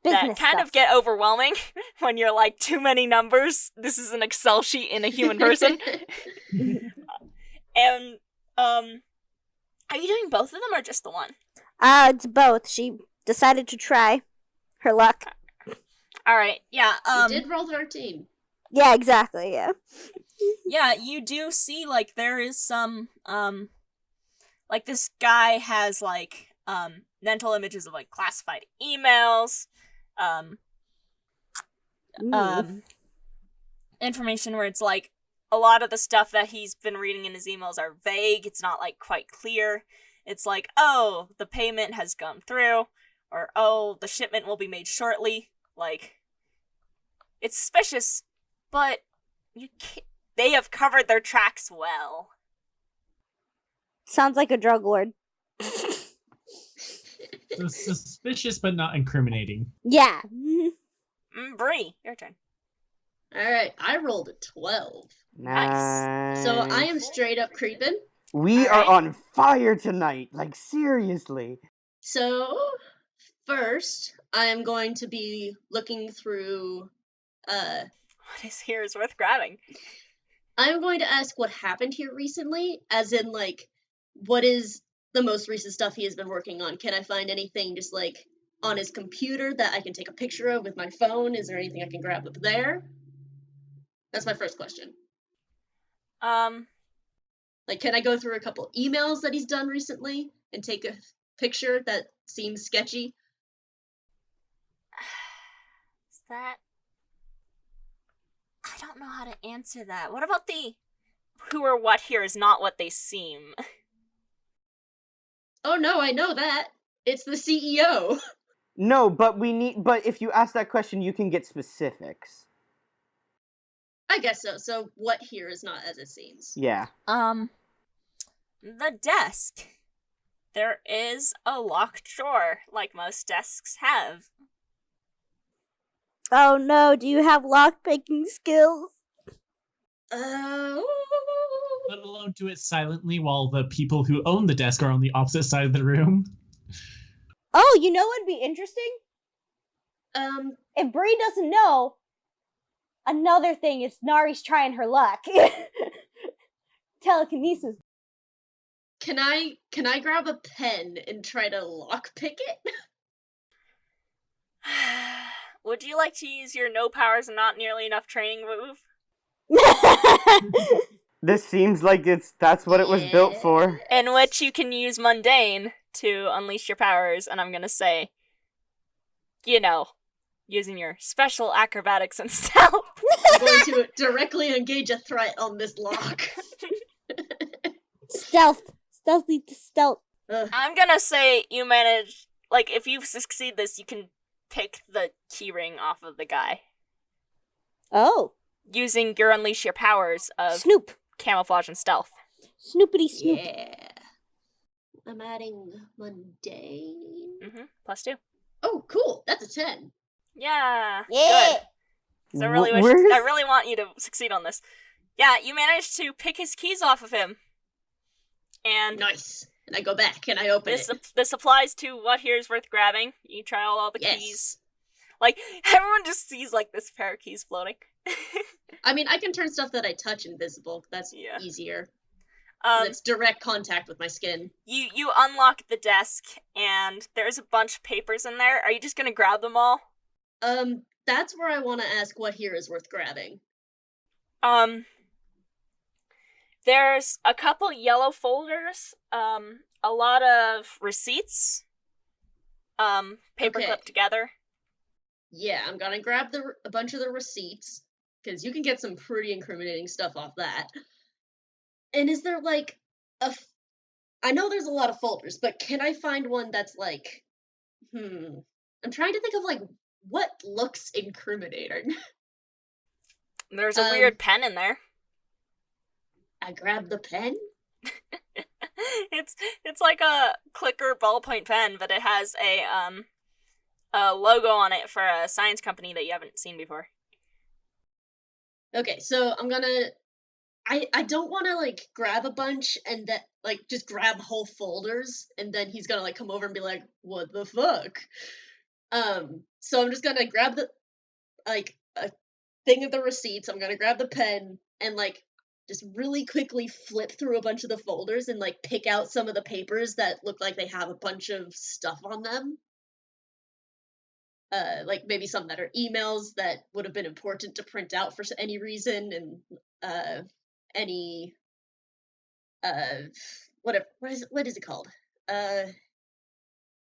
Business that kind stuff. of get overwhelming when you're like too many numbers. This is an Excel sheet in a human person. And are you doing both of them or just the one? It's both. She decided to try her luck. All right. Yeah. You did roll 13. Yeah, exactly. Yeah. Yeah, you do see like there is some like this guy has like mental images of like classified emails, information where it's like a lot of the stuff that he's been reading in his emails are vague. It's not like quite clear. It's like, oh, the payment has gone through, or oh, the shipment will be made shortly. Like, it's suspicious, but they have covered their tracks well. Sounds like a drug lord. So suspicious but not incriminating. Yeah. Bree, your turn. Alright, I rolled a 12. Nice. So I am straight up creeping. We Alright. are on fire tonight. Like, seriously. So, first, I am going to be looking through, What is here is worth grabbing. I'm going to ask what happened here recently, as in, like, what is the most recent stuff he has been working on? Can I find anything just, like, on his computer that I can take a picture of with my phone? Is there anything I can grab up there? That's my first question. Like, can I go through a couple emails that he's done recently and take a picture that seems sketchy? Is that... I don't know how to answer that. What about the who or what here is not what they seem? Oh no, I know that. It's the CEO. No, but if you ask that question, you can get specifics. I guess so. So what here is not as it seems. Yeah. The desk. There is a locked drawer, like most desks have. Oh no, do you have lockpicking skills? Let alone do it silently while the people who own the desk are on the opposite side of the room. Oh, you know what'd be interesting? If Bree doesn't know, another thing is Nari's trying her luck. Telekinesis. Can I grab a pen and try to lockpick it? Would you like to use your no powers and not nearly enough training move? This seems like that's what it was built for. In which you can use mundane to unleash your powers, and I'm gonna say, you know, using your special acrobatics and stealth. I'm going to directly engage a threat on this lock. Stealth. Stealthy to stealth. I'm gonna say you manage, like, if you succeed this, you can pick the keyring off of the guy. Oh. Using your unleash your powers of Snoop. camouflage and stealth. Snoopity snoop. Yeah. I'm adding mundane. +2. Oh, cool. That's a 10. Yeah. Yeah. Good. 'Cause I really I really want you to succeed on this. Yeah, you managed to pick his keys off of him. And Nice. And I go back and I open it. this applies to what here's worth grabbing. You try all the Yes. keys. Like, everyone just sees, like, this pair of keys floating. I mean, I can turn stuff that I touch invisible. That's Yeah. easier. That's direct contact with my skin. You unlock the desk, and there's a bunch of papers in there. Are you just gonna grab them all? That's where I want to ask what here is worth grabbing. There's a couple yellow folders, a lot of receipts, paper Okay. clipped together. Yeah, I'm gonna grab a bunch of the receipts, because you can get some pretty incriminating stuff off that. And is there, like, I know there's a lot of folders, but can I find one that's, like, I'm trying to think of, like, what looks incriminating. There's a weird pen in there. I grab the pen? It's like a clicker ballpoint pen, but it has a logo on it for a science company that you haven't seen before. Okay, so I'm gonna... I don't want to, like, grab a bunch and that, like, just grab whole folders, and then he's gonna, like, come over and be like, what the fuck? So I'm just gonna grab a thing of the receipts. I'm gonna grab the pen and just really quickly flip through a bunch of the folders and pick out some of the papers that look like they have a bunch of stuff on them. Maybe some that are emails that would have been important to print out for any reason, and any what is it called?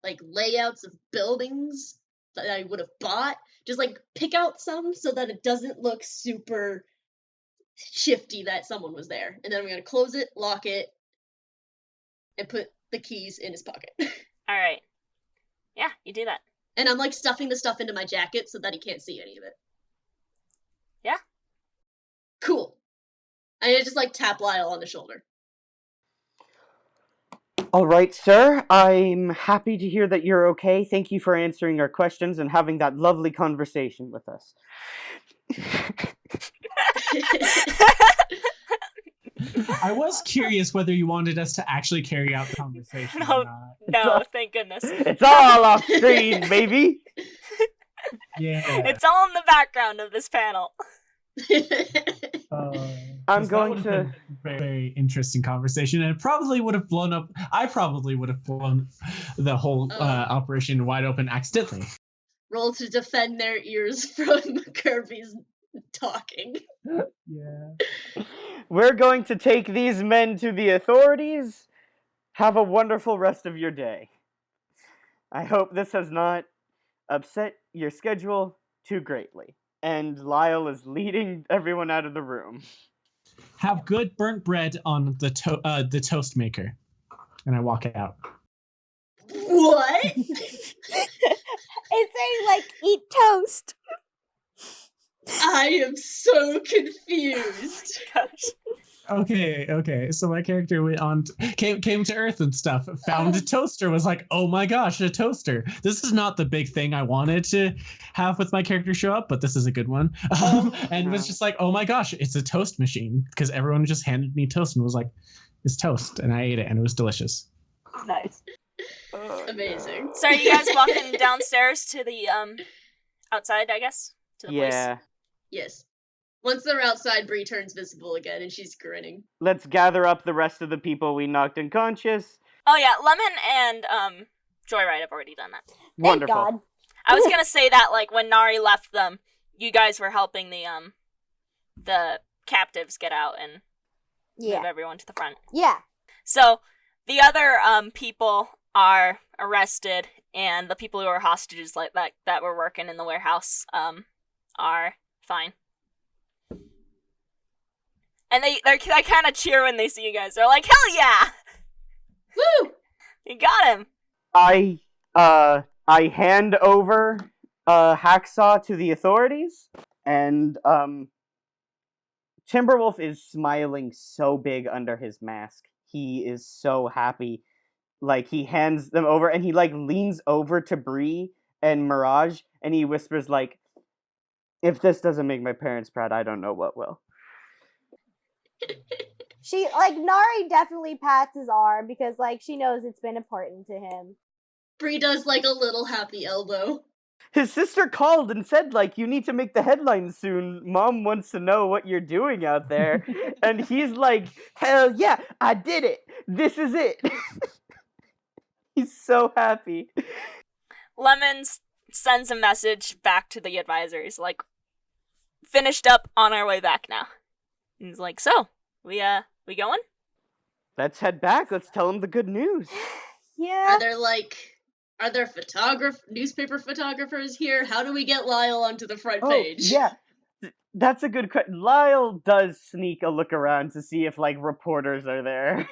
Layouts of buildings that I would have bought. Just pick out some so that it doesn't look super shifty that someone was there. And then I'm gonna close it, lock it, and put the keys in his pocket. All right. Yeah, you do that. And I'm stuffing the stuff into my jacket so that he can't see any of it. Yeah. Cool. I just tap Lyle on the shoulder. All right, sir. I'm happy to hear that you're okay. Thank you for answering our questions and having that lovely conversation with us. I was curious whether you wanted us to actually carry out the conversation or not. No, thank goodness. It's all off screen, baby. Yeah. It's all in the background of this panel. I'm 'cause going that to- would have been a very interesting conversation, and it probably would have blown up. I probably would have blown the whole operation wide open accidentally. Roll to defend their ears from Kirby's talking. Yeah. We're going to take these men to the authorities. Have a wonderful rest of your day. I hope this has not upset your schedule too greatly. And Lyle is leading everyone out of the room. Have good burnt bread on the toast maker, and I walk out. What? It's saying eat toast. I am so confused. Gosh. Okay. So my character went on, came to Earth and stuff. Found a toaster. Was like, oh my gosh, a toaster. This is not the big thing I wanted to have with my character show up, but this is a good one. And was just like, oh my gosh, it's a toast machine, because everyone just handed me toast and was like, it's toast, and I ate it and it was delicious. Nice. Amazing. So are you guys walking downstairs to the outside, I guess? To the place? Yeah. Yes. Once they're outside, Bree turns visible again, and she's grinning. Let's gather up the rest of the people we knocked unconscious. Oh yeah, Lemon and Joyride have already done that. Wonderful. Thank God. I was gonna say that when Nari left them, you guys were helping the captives get out and move Yeah. everyone to the front. Yeah. So the other people are arrested, and the people who are hostages that were working in the warehouse are fine. And they kind of cheer when they see you guys. They're like, "Hell yeah! Woo! You got him!" I hand over Hacksaw to the authorities, and Timberwolf is smiling so big under his mask. He is so happy. He hands them over, and he leans over to Bree and Mirage, and he whispers if this doesn't make my parents proud, I don't know what will. She Nari definitely pats his arm because she knows it's been important to him. Bree does a little happy elbow. His sister called and said, you need to make the headlines soon. Mom wants to know what you're doing out there. And he's like, hell yeah, I did it. This is it. He's so happy. Lemon sends a message back to the advisors, finished up, on our way back now. And he's like, so, we going? Let's head back. Let's tell him the good news. Yeah. Are there newspaper photographers here? How do we get Lyle onto the front Oh, page? yeah. That's a good question. Lyle does sneak a look around to see if, reporters are there.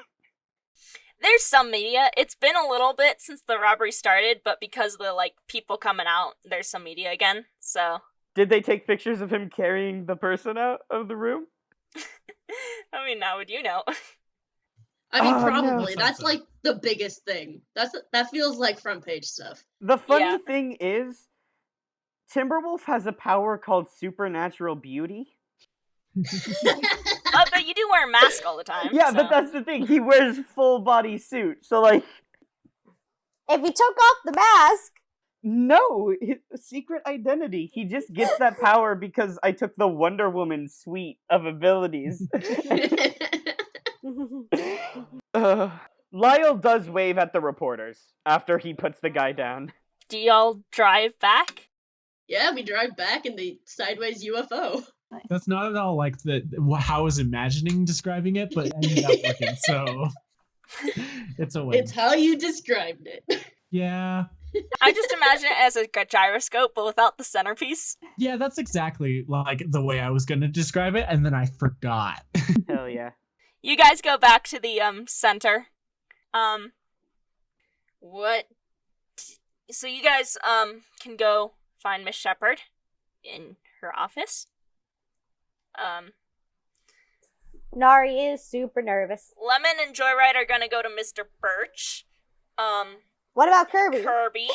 There's some media. It's been a little bit since the robbery started, but because of the, people coming out, there's some media again, so... Did they take pictures of him carrying the person out of the room? I mean, how would you know? I mean, Oh, no. probably. That's the biggest thing. That feels like front page stuff. The funny Yeah. thing is, Timberwolf has a power called supernatural beauty. But you do wear a mask all the time. Yeah, so. but that's the thing. He wears full body suit, so If he took off the mask, No, his secret identity. He just gets that power because I took the Wonder Woman suite of abilities. Lyle does wave at the reporters after he puts the guy down. Do y'all drive back? Yeah, we drive back in the sideways UFO. That's not at all like how I was imagining describing it, but it ended up working, so it's a win. It's how you described it. Yeah. I just imagine it as a gyroscope, but without the centerpiece. Yeah, that's exactly like the way I was going to describe it, and then I forgot. Hell yeah. You guys go back to the center. What? So you guys can go find Miss Shepherd in her office. Nari is super nervous. Lemon and Joyride are gonna go to Mr. Birch. What about Kirby? Kirby.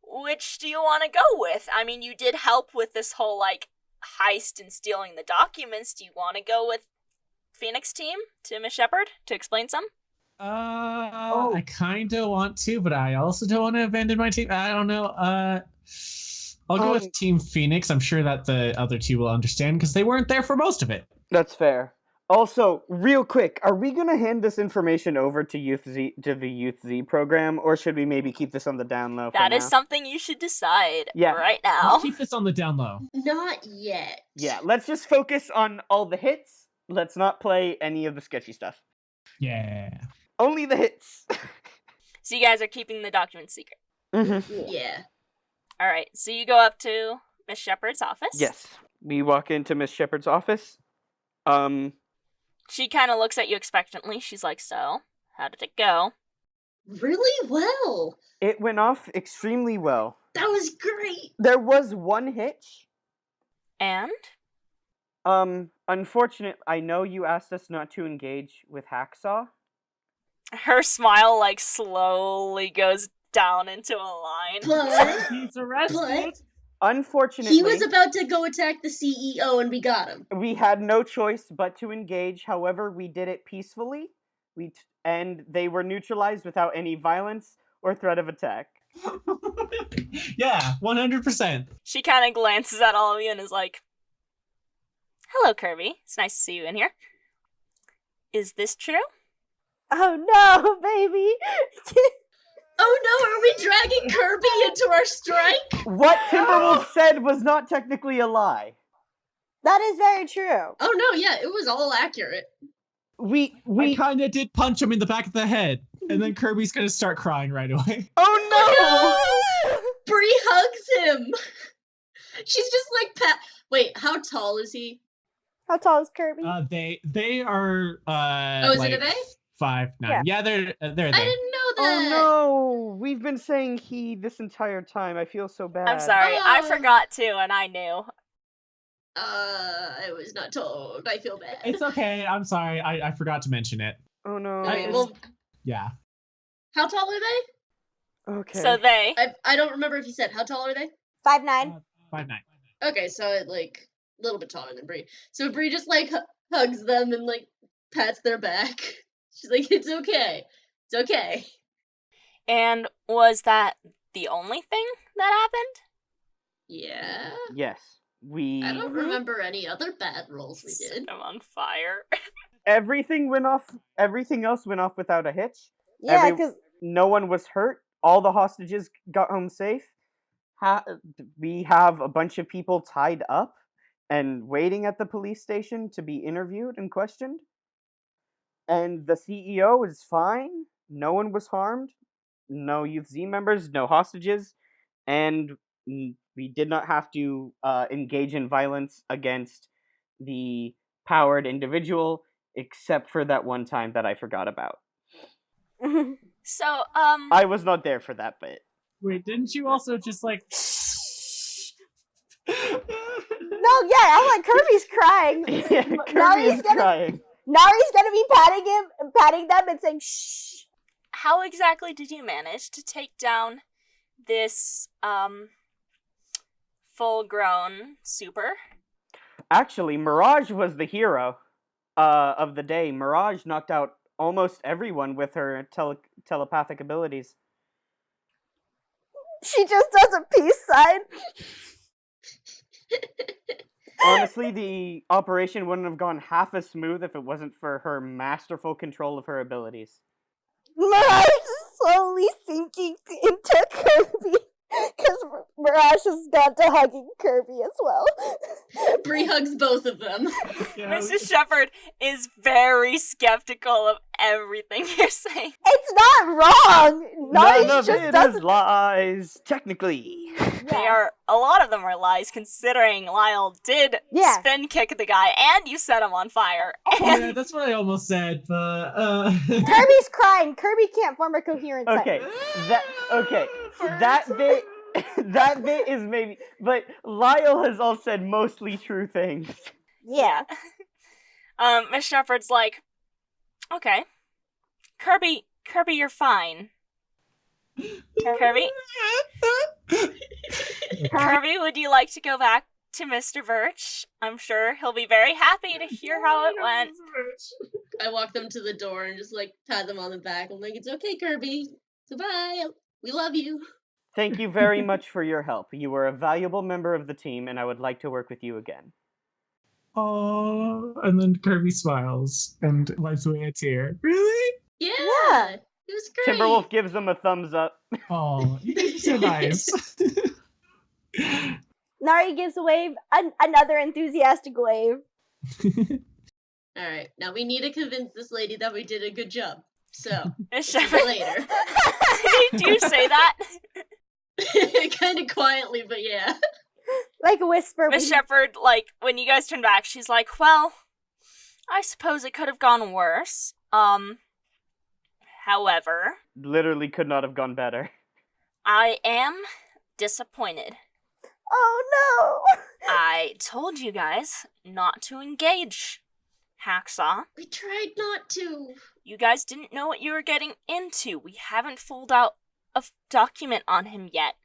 Which do you want to go with? I mean, you did help with this whole, like, heist and stealing the documents. Do you want to go with Phoenix team to Miss Shepherd to explain some? I kind of want to, but I also don't want to abandon my team. I don't know. I'll go with Team Phoenix. I'm sure that the other two will understand because they weren't there for most of it. That's fair. Also, real quick, are we gonna hand this information over to the Youth Z program, or should we maybe keep this on the down low? That is something you should decide right now. I'll keep this on the down low. Not yet. Yeah, let's just focus on all the hits. Let's not play any of the sketchy stuff. Yeah. Only the hits. So you guys are keeping the documents secret. Mm-hmm. Yeah. All right. So you go up to Miss Shepherd's office. Yes, we walk into Miss Shepherd's office. She kind of looks at you expectantly. She's like, "So, how did it go?" Really well. It went off extremely well. That was great. There was one hitch. And? Unfortunate. I know you asked us not to engage with Hacksaw. Her smile, like, slowly goes down into a line. But, He's arrested. Unfortunately, he was about to go attack the CEO and we got him. We had no choice but to engage. However, we did it peacefully. And they were neutralized without any violence or threat of attack. Yeah, 100%. She kind of glances at all of you and is like, "Hello, Kirby. It's nice to see you in here. Is this true?" Oh no, baby! Oh no, are we dragging Kirby into our strike? What Timberwolf said was not technically a lie. That is very true. Oh no, yeah, it was all accurate. I kind of did punch him in the back of the head, and then Kirby's gonna start crying right away. Oh no! Bree hugs him. She's just like Wait, how tall is he? How tall is Kirby? They are Is like it a they? 5'9". Yeah, they're there. I didn't know that. Oh no! We've been saying he this entire time. I feel so bad. I'm sorry. I forgot too, and I knew. I was not told. I feel bad. It's okay. I'm sorry. I forgot to mention it. Oh no. Okay, well, Yeah. how tall are they? Okay. So they. I don't remember if you said how tall are they. 5'9". 5'9". Okay, so like a little bit taller than Bree. So Bree just like hugs them and like pats their back. She's like, "It's okay. It's okay." And was that the only thing that happened? Yeah. Yes. I don't remember any other bad rolls we did. I'm on fire. Everything went off. Everything else went off without a hitch. Yeah, because No one was hurt. All the hostages got home safe. We have a bunch of people tied up and waiting at the police station to be interviewed and questioned. And the CEO is fine. No one was harmed. No Youth Z members, no hostages. And we did not have to engage in violence against the powered individual, except for that one time that I forgot about. So, I was not there for that bit. Wait, didn't you also just like? no, yeah, I'm like Kirby's crying. Yeah, Kirby is crying. Nari's gonna be patting them and saying shh. how exactly did you manage to take down this full-grown super? Actually, Mirage was the hero of the day. Mirage knocked out almost everyone with her telepathic abilities. She just does a peace sign. Honestly, the operation wouldn't have gone half as smooth if it wasn't for her masterful control of her abilities. Mirage is slowly sinking into Kirby because Mirage has gone to hugging Kirby as well. Bree hugs both of them. Yeah, Mrs. Shepherd is very skeptical of everything you're saying. It's not wrong. None Nari's of just it doesn't. is lies, technically. They are, a lot of them are lies, considering Lyle did Yeah. spin kick the guy and you set him on fire. yeah, that's what I almost said, but Kirby's crying. Kirby can't form a coherent Okay, that bit, that bit is maybe, but Lyle has all said mostly true things. Yeah. Miss Shepherd's like, okay, Kirby, you're fine. Kirby, would you like to go back to Mr. Birch? I'm sure he'll be very happy to hear how it went. I walk them to the door and just like pat them on the back. I'm like, it's okay, Kirby. Goodbye. We love you. Thank you very much for your help. You were a valuable member of the team, and I would like to work with you again. oh, and then Kirby smiles and wipes away a tear. Really? Yeah. Yeah. It was great. Timberwolf gives him a thumbs up. Oh, you guys are so nice. Nari gives a wave, another enthusiastic wave. All right. Now we need to convince this lady that we did a good job. So, Miss see you Shepherd, later. do you say that? Kind of quietly, but yeah. Like a whisper. Miss Shepherd, like, when you guys turn back, she's like, well, I suppose it could have gone worse. However, Literally could not have gone better. I am disappointed. Oh no! I told you guys not to engage Hacksaw. We tried not to. You guys didn't know what you were getting into. We haven't filled out a document on him yet.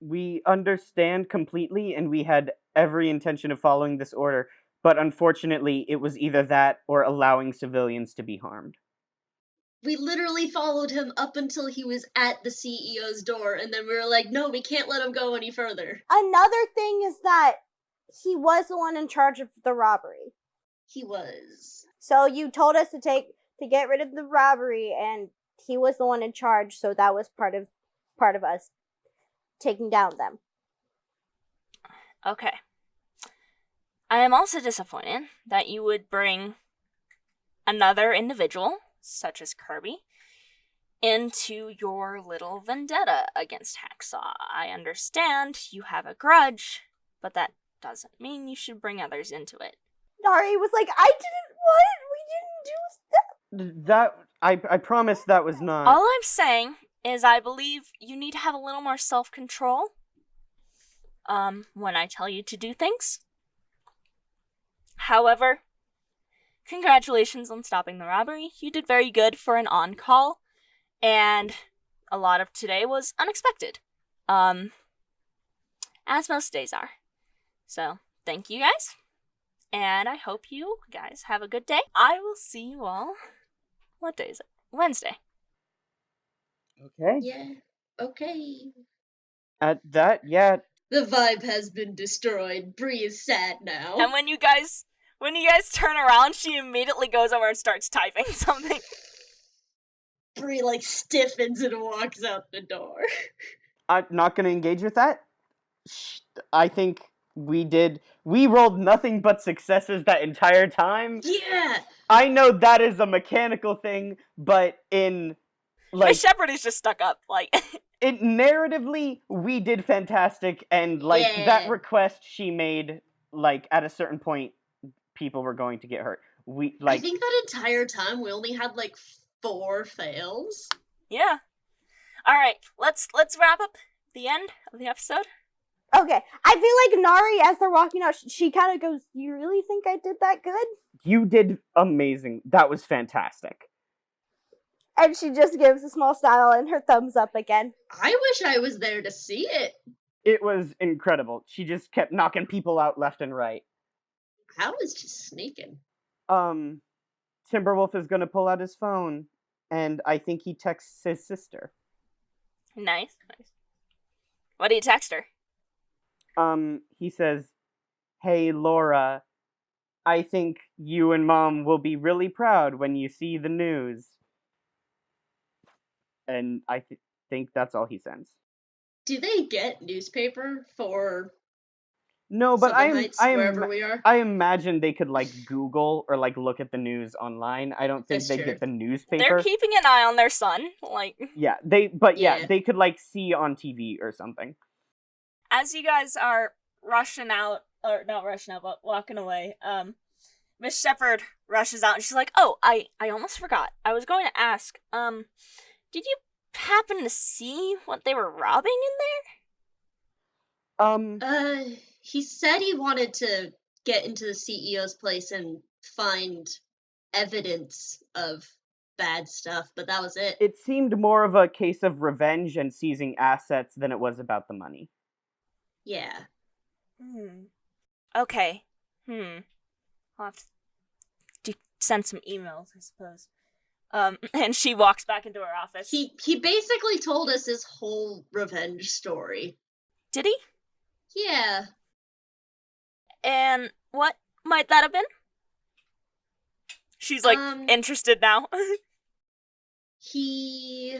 We understand completely, and we had every intention of following this order, but unfortunately, it was either that or allowing civilians to be harmed. We literally followed him up until he was at the CEO's door, and then we were like, no, we can't let him go any further. Another thing is that he was the one in charge of the robbery. He was. So you told us to get rid of the robbery, and he was the one in charge. So that was part of us taking down them. Okay. I am also disappointed that you would bring another individual, such as Kirby, into your little vendetta against Hacksaw. I understand you have a grudge, but that doesn't mean you should bring others into it. Nari was like, I didn't want it. We didn't do stuff. I promise that was not... All I'm saying is I believe you need to have a little more self-control when I tell you to do things. However, congratulations on stopping the robbery. You did very good for an on-call, and a lot of today was unexpected. As most days are. So, thank you guys, and I hope you guys have a good day. I will see you all... What day is it? Wednesday. Okay. Yeah. Okay. At that, yeah. The vibe has been destroyed. Bree is sad now. And when you guys turn around, she immediately goes over and starts typing something. Bree like stiffens and walks out the door. I'm not going to engage with that. I think we rolled nothing but successes that entire time. Yeah. I know that is a mechanical thing, but in Miss Shepherd is just stuck up, like. Narratively, we did fantastic, and Yeah. that request she made, at a certain point, people were going to get hurt. I think that entire time we only had 4 fails. Yeah. All right, let's wrap up the end of the episode. Okay, I feel like Nari, as they're walking out, she kind of goes, "You really think I did that good?" You did amazing. That was fantastic. And she just gives a small smile and her thumbs up again. I wish I was there to see it. It was incredible. She just kept knocking people out left and right. I was just sneaking. Timberwolf is gonna pull out his phone, and I think he texts his sister. Nice. What do you text her? He says, "Hey, Laura, I think you and Mom will be really proud when you see the news." And I think that's all he sends. Do they get newspaper for No, but Southern Heights, wherever we are? I imagine they could like Google or like look at the news online. I don't think That's they true. get the newspaper. They're keeping an eye on their son. Like, Yeah, Yeah. they could like see on TV or something. as you guys are rushing out, or not rushing out, but walking away, Miss Shepherd rushes out and she's like, "Oh, I almost forgot. I was going to ask, did you happen to see what they were robbing in He said he wanted to get into the CEO's place and find evidence of bad stuff, but that was it. It seemed more of a case of revenge and seizing assets than it was about the money. Yeah. there?" Okay. I'll have to send some emails, I suppose. And she walks back into her office. He basically told us his whole revenge story. Did he? Yeah. And what might that have been? She's like interested now. He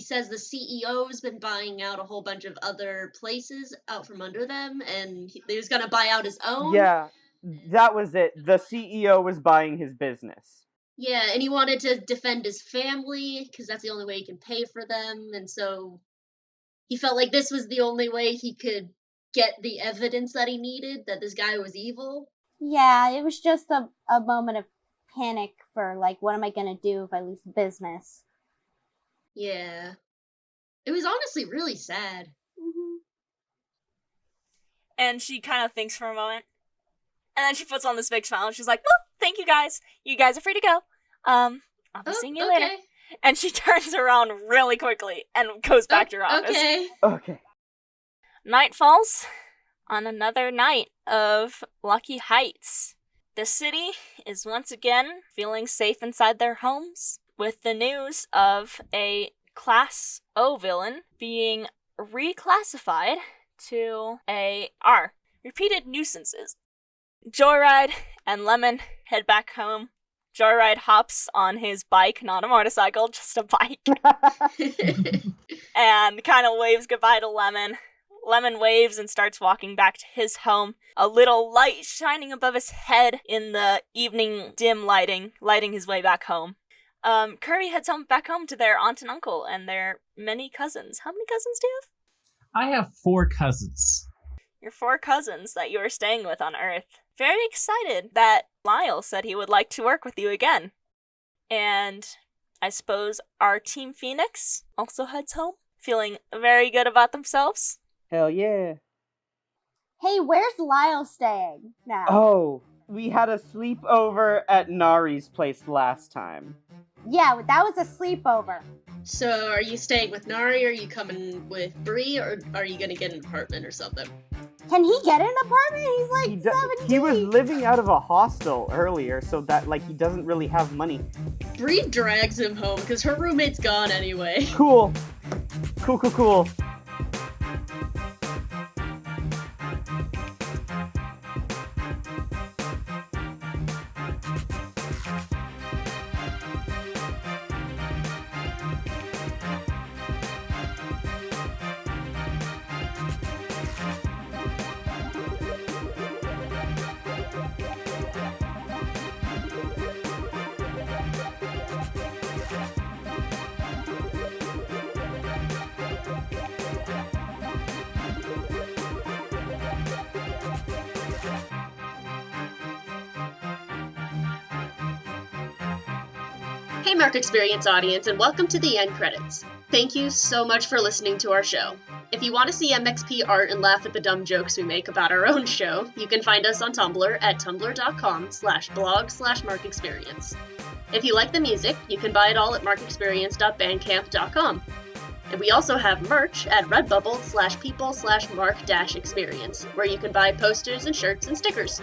says the CEO's been buying out a whole bunch of other places out from under them, and he was gonna buy out his own. Yeah, that was it. The CEO was buying his business. Yeah, and he wanted to defend his family because that's the only way he can pay for them, and so he felt like this was the only way he could get the evidence that he needed that this guy was evil. Yeah, it was just a moment of panic for, like, what am I gonna do if I lose business? Yeah. It was honestly really sad. Mm-hmm. And she kind of thinks for a moment. And then she puts on this big smile and she's like, "Well, thank you guys. You guys are free to go. I'll be seeing you later." And she turns around really quickly and goes back to her office. Okay. Night falls on another night of Lucky Heights. The city is once again feeling safe inside their homes with the news of a Class O villain being reclassified to a R. Repeated nuisances. Joyride and Lemon head back home. Joyride hops on his bike, not a motorcycle, just a bike, and kind of waves goodbye to Lemon. Lemon waves and starts walking back to his home, a little light shining above his head in the evening dim lighting his way back home. Curry heads back home to their aunt and uncle and their many cousins. How many cousins do you have? I have 4 cousins. Your 4 cousins that you are staying with on Earth. Very excited that Lyle said he would like to work with you again. And I suppose our Team Phoenix also heads home, feeling very good about themselves. Hell yeah. Hey, where's Lyle staying now? Oh, we had a sleepover at Nari's place last time. Yeah, that was a sleepover. So, are you staying with Nari, or are you coming with Bree, or are you gonna get an apartment or something? Can he get an apartment? He's like 17. He was living out of a hostel earlier, so that, like, he doesn't really have money. Bree drags him home, because her roommate's gone anyway. Cool. Hey Mark Experience audience, and welcome to the end credits. Thank you so much for listening to our show. If you want to see MXP art and laugh at the dumb jokes we make about our own show, you can find us on Tumblr at tumblr.com/blog/markexperience. If you like the music, you can buy it all at markexperience.bandcamp.com. And we also have merch at redbubble/people/mark-experience, where you can buy posters and shirts and stickers.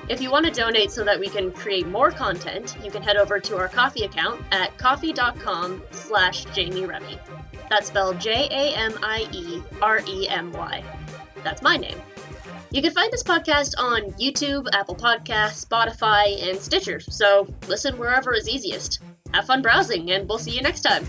If you want to donate so that we can create more content, you can head over to our Ko-fi account at ko-fi.com/Jamie Remy. That's spelled JAMIEREMY. That's my name. You can find this podcast on YouTube, Apple Podcasts, Spotify, and Stitcher, so listen wherever is easiest. Have fun browsing, and we'll see you next time.